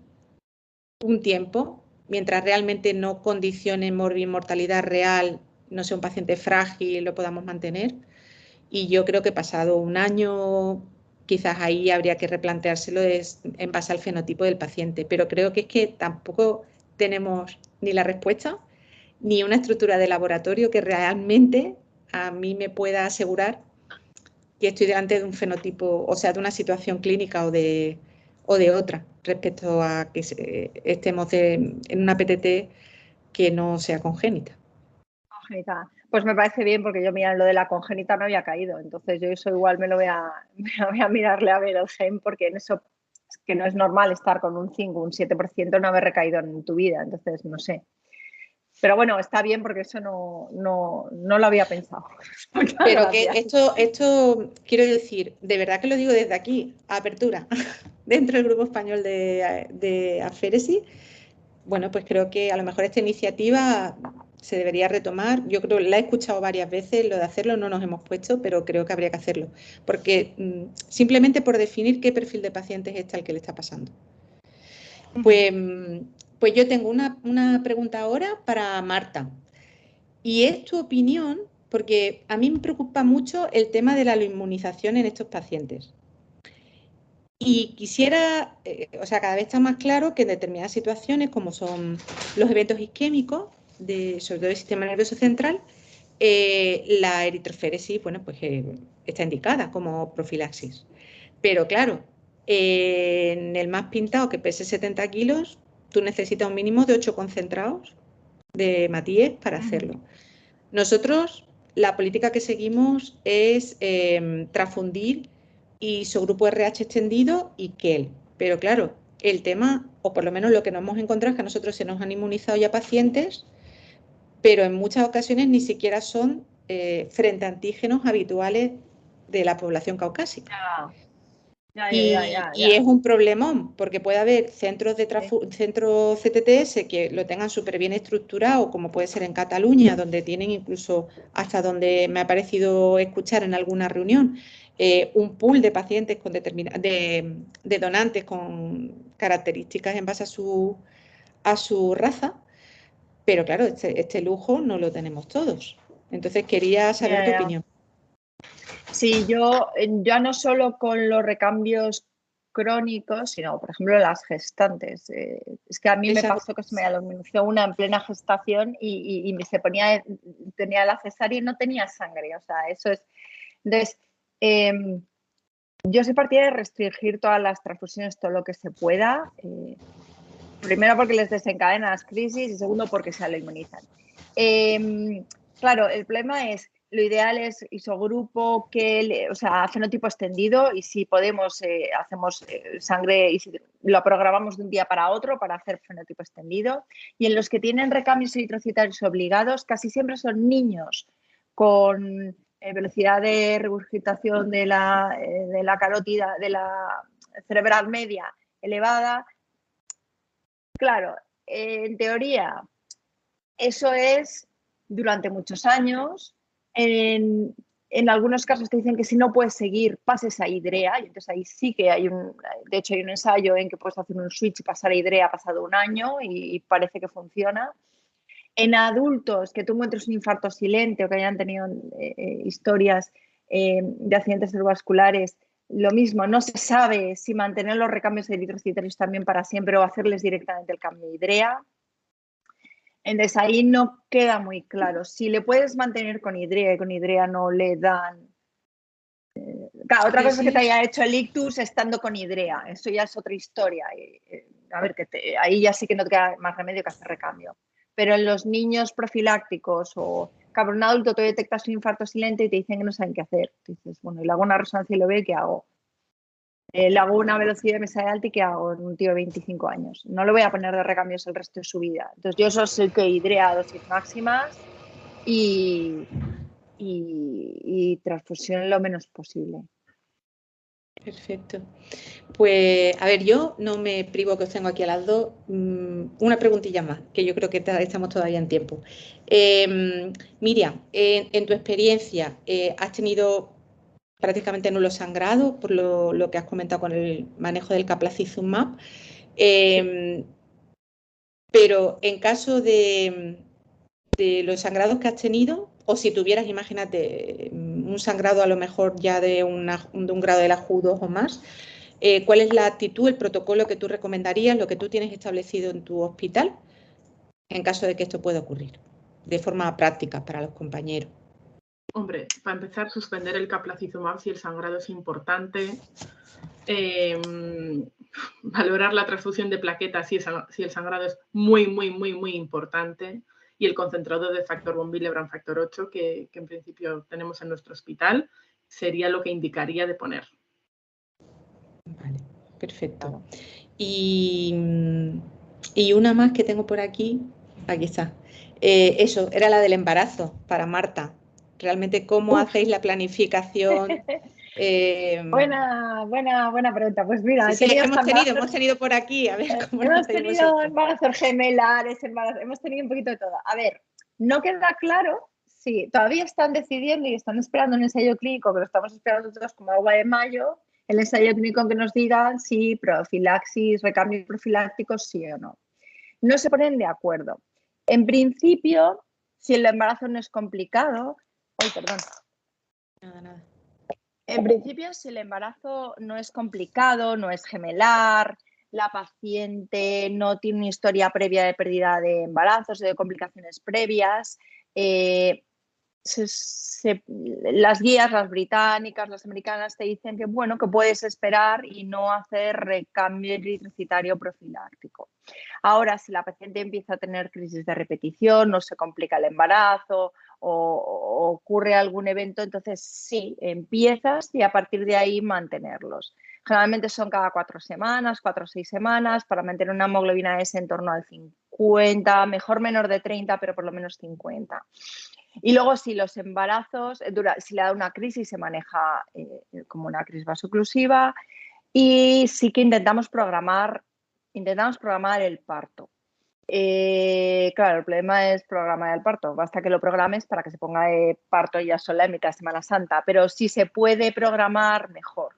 [SPEAKER 1] un tiempo, mientras realmente no condicione mortalidad real, no sea un paciente frágil, lo podamos mantener. Y yo creo que pasado 1 año, quizás ahí habría que replanteárselo en base al fenotipo del paciente. Pero creo que es que tampoco tenemos ni la respuesta, ni una estructura de laboratorio que realmente a mí me pueda asegurar que estoy delante de un fenotipo, o sea, de una situación clínica o de otra, respecto a que estemos en una PTT que no sea congénita.
[SPEAKER 2] Congénita. Pues me parece bien, porque yo, mira, lo de la congénita no había caído, entonces yo eso igual me lo voy a mirarle a ver al GEM, porque en eso es que no es normal estar con un 5, un 7% no haber recaído en tu vida, entonces no sé. Pero bueno, está bien, porque eso no lo había pensado.
[SPEAKER 1] Pero que esto quiero decir, de verdad que lo digo desde aquí, apertura, dentro del Grupo Español de Aféresis. Bueno, pues creo que a lo mejor esta iniciativa se debería retomar. Yo creo que la he escuchado varias veces, lo de hacerlo no nos hemos puesto, pero creo que habría que hacerlo. Porque simplemente por definir qué perfil de paciente es este al que le está pasando. Pues yo tengo una pregunta ahora para Marta. Y es tu opinión, porque a mí me preocupa mucho el tema de la inmunización en estos pacientes. Y quisiera, o sea, cada vez está más claro que en determinadas situaciones, como son los eventos isquémicos, sobre todo del sistema nervioso central, la eritroféresis, bueno, pues está indicada como profilaxis. Pero claro, en el más pintado, que pese 70 kilos, tú necesitas un mínimo de 8 concentrados de Matías para hacerlo. Nosotros, la política que seguimos es transfundir isogrupo RH extendido y KEL. Pero claro, el tema, o por lo menos lo que nos hemos encontrado, es que a nosotros se nos han inmunizado ya pacientes, pero en muchas ocasiones ni siquiera son frente a antígenos habituales de la población caucásica. Y es un problemón, porque puede haber centros CTTS que lo tengan súper bien estructurado, como puede ser en Cataluña, donde tienen incluso, hasta donde me ha parecido escuchar en alguna reunión, un pool de pacientes con de donantes con características en base
[SPEAKER 5] a su raza, pero claro, este lujo no lo tenemos todos. Entonces quería saber tu opinión.
[SPEAKER 2] Sí, yo ya no solo con los recambios crónicos, sino, por ejemplo, las gestantes. Es que a mí me pasó que se me alominizó una en plena gestación y se ponía, tenía la cesárea y no tenía sangre. O sea, eso es... Entonces, yo soy partidaria de restringir todas las transfusiones, todo lo que se pueda. Primero porque les desencadenan las crisis y segundo porque se alominizan. Claro, el problema es, lo ideal es isogrupo, o sea, fenotipo extendido, y si podemos, hacemos sangre y lo programamos de un día para otro para hacer fenotipo extendido. Y en los que tienen recambios eritrocitarios obligados, casi siempre son niños con velocidad de regurgitación de la carótida, de la cerebral media elevada. Claro, en teoría, eso es durante muchos años. En algunos casos te dicen que si no puedes seguir, pases a IDREA, y entonces ahí sí que de hecho hay un ensayo en que puedes hacer un switch y pasar a IDREA pasado un año y parece que funciona. En adultos que tú encuentres un infarto silente o que hayan tenido historias de accidentes cerebrovasculares, lo mismo, no se sabe si mantener los recambios eritrocitarios también para siempre o hacerles directamente el cambio de IDREA. Entonces ahí no queda muy claro. Si le puedes mantener con IDREA y con IDREA no le dan... Claro, otra cosa es que te haya hecho el ictus estando con IDREA. Eso ya es otra historia. A ver, ahí ya sí que no te queda más remedio que hacer recambio. Pero en los niños profilácticos o cabrón, un adulto te detectas un infarto silente y te dicen que no saben qué hacer. Te dices, bueno, y le hago una resonancia y lo veo, ¿qué hago? Le hago una velocidad de mesa de alta y ¿qué hago en un tío de 25 años? No le voy a poner de recambios el resto de su vida. Entonces yo eso soy que IDREA a dosis máximas y transfusión lo menos posible.
[SPEAKER 5] Perfecto. Pues, a ver, yo no me privo que os tengo aquí a las dos. Una preguntilla más, que yo creo que estamos todavía en tiempo. Miriam, en tu experiencia, ¿has tenido prácticamente nulo sangrado por lo que has comentado con el manejo del caplacizumab? Pero en caso de los sangrados que has tenido, o si tuvieras, imagínate, un sangrado a lo mejor ya de un grado de la JU2 o más, ¿cuál es la actitud, el protocolo que tú recomendarías, lo que tú tienes establecido en tu hospital, en caso de que esto pueda ocurrir, de forma práctica para los compañeros?
[SPEAKER 3] Hombre, para empezar, suspender el caplacizumab si el sangrado es importante. Valorar la transfusión de plaquetas si el sangrado es muy, muy, muy, muy importante. Y el concentrador de factor von Willebrand factor 8, que en principio tenemos en nuestro hospital, sería lo que indicaría de poner.
[SPEAKER 5] Vale, perfecto. Y una más que tengo por aquí está. Eso, era la del embarazo para Marta. Realmente, ¿cómo hacéis la planificación?
[SPEAKER 2] Buena pregunta. Pues mira,
[SPEAKER 5] sí, hemos tenido por aquí, a ver cómo
[SPEAKER 2] hemos tenido embarazos gemelares, hemos tenido un poquito de todo. A ver, no queda claro si todavía están decidiendo y están esperando un ensayo clínico, que lo estamos esperando todos como agua de mayo, el ensayo clínico que nos diga si profilaxis, recambios profilácticos, sí o no. No se ponen de acuerdo. En principio, si el embarazo no es complicado... ¡Ay, perdón!
[SPEAKER 5] Nada.
[SPEAKER 2] En principio, si el embarazo no es complicado, no es gemelar, la paciente no tiene una historia previa de pérdida de embarazos o de complicaciones previas, las guías, las británicas, las americanas, te dicen que, bueno, que puedes esperar y no hacer recambio eritrocitario profiláctico. Ahora, si la paciente empieza a tener crisis de repetición, no se complica el embarazo o ocurre algún evento, entonces sí, empiezas y a partir de ahí mantenerlos. Generalmente son cada 4 semanas, 4 o 6 semanas, para mantener una hemoglobina S en torno al 50, mejor menor de 30, pero por lo menos 50. Y luego, si los embarazos, si le da una crisis, se maneja como una crisis vasoclusiva y sí que intentamos programar el parto. Claro, el problema es programar el parto. Basta que lo programes para que se ponga de parto ya sola en mitad de Semana Santa, pero si se puede programar, mejor.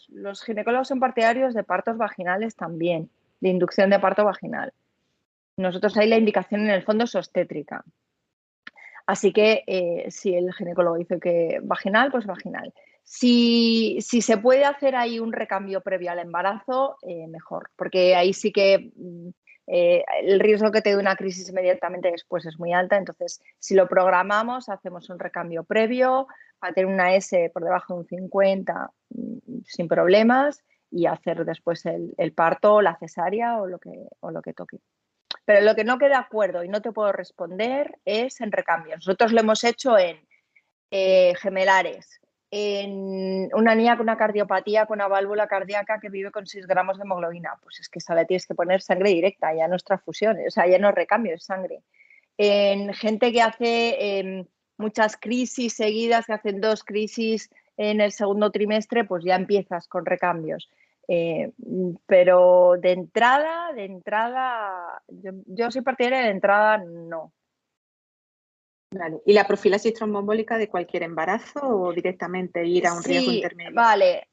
[SPEAKER 2] Los ginecólogos son partidarios de partos vaginales también. de inducción de parto vaginal. Nosotros ahí la indicación en el fondo es obstétrica. Así que si el ginecólogo dice que vaginal, pues vaginal. Si se puede hacer ahí un recambio previo al embarazo, mejor, porque ahí sí que el riesgo que te dé una crisis inmediatamente después es muy alta. Entonces, si lo programamos, hacemos un recambio previo, a tener una S por debajo de un 50 sin problemas y hacer después el parto, la cesárea o lo que toque. Pero lo que no queda de acuerdo y no te puedo responder es en recambios. Nosotros lo hemos hecho en gemelares, en una niña con una cardiopatía, con una válvula cardíaca que vive con 6 gramos de hemoglobina. Pues es que esa le tienes que poner sangre directa, ya no es transfusión, o sea, ya no es recambio, es sangre. En gente que hace muchas crisis seguidas, que hacen 2 crisis en el segundo trimestre, pues ya empiezas con recambios. Pero de entrada, yo soy partidaria de entrada, no.
[SPEAKER 5] Vale. ¿Y la profilaxis tromboembólica de cualquier embarazo o directamente ir a un riesgo intermedio?
[SPEAKER 2] Vale.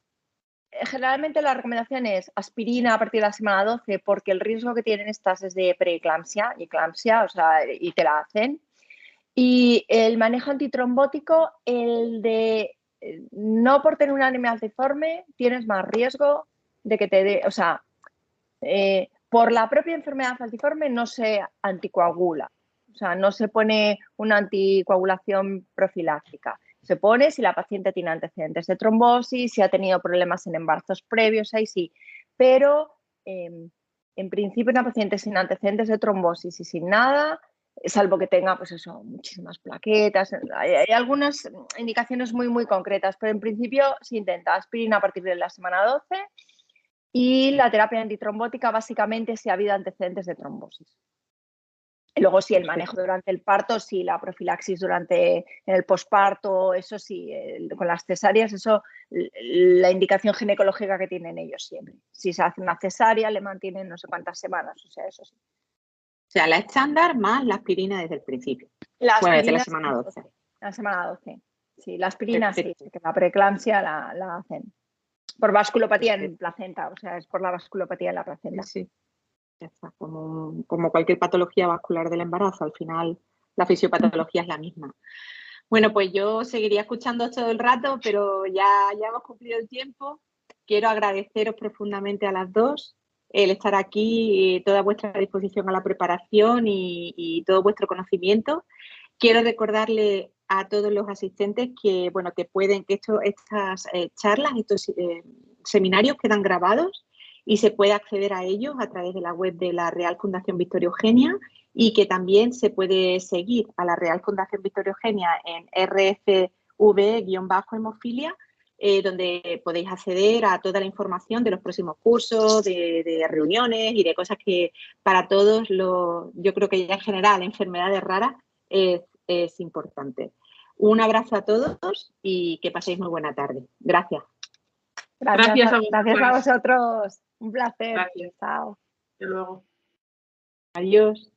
[SPEAKER 2] Generalmente la recomendación es aspirina a partir de la semana 12 porque el riesgo que tienen estas es de preeclampsia y eclampsia, o sea, y te la hacen. Y el manejo antitrombótico, el de no por tener una anemia falciforme tienes más riesgo de que te dé, o sea, por la propia enfermedad falciforme no se anticoagula, o sea, no se pone una anticoagulación profiláctica. Se pone si la paciente tiene antecedentes de trombosis, si ha tenido problemas en embarazos previos, ahí sí. Pero en principio una paciente sin antecedentes de trombosis y sin nada, salvo que tenga pues eso, muchísimas plaquetas, hay algunas indicaciones muy, muy concretas, pero en principio se intenta aspirina a partir de la semana 12 y la terapia antitrombótica básicamente si ha habido antecedentes de trombosis. Y luego sí, el manejo durante el parto, sí, la profilaxis en el posparto, eso sí, con las cesáreas, eso, la indicación ginecológica que tienen ellos siempre. Si se hace una cesárea, le mantienen no sé cuántas semanas, o sea, eso sí.
[SPEAKER 5] O sea, la estándar más la aspirina desde el principio. Desde la semana 12.
[SPEAKER 2] La semana 12. Sí, la aspirina sí, que la preeclampsia la hacen. Por vasculopatía en placenta, o sea, es por la vasculopatía en la placenta.
[SPEAKER 5] Sí. Ya está, como cualquier patología vascular del embarazo, al final la fisiopatología es la misma. Bueno, pues yo seguiría escuchando todo el rato, pero ya hemos cumplido el tiempo. Quiero agradeceros profundamente a las dos el estar aquí, toda vuestra disposición a la preparación y todo vuestro conocimiento. Quiero recordarle a todos los asistentes que, bueno, que estas charlas, estos seminarios quedan grabados y se puede acceder a ellos a través de la web de la Real Fundación Victoria Eugenia y que también se puede seguir a la Real Fundación Victoria Eugenia en RFV-hemofilia, donde podéis acceder a toda la información de los próximos cursos, de reuniones y de cosas que para todos, yo creo que ya en general, enfermedades raras, es importante. Un abrazo a todos y que paséis muy buena tarde. Gracias.
[SPEAKER 2] Gracias a vosotros. Un placer.
[SPEAKER 3] Gracias.
[SPEAKER 2] Chao.
[SPEAKER 3] Hasta luego.
[SPEAKER 5] Adiós.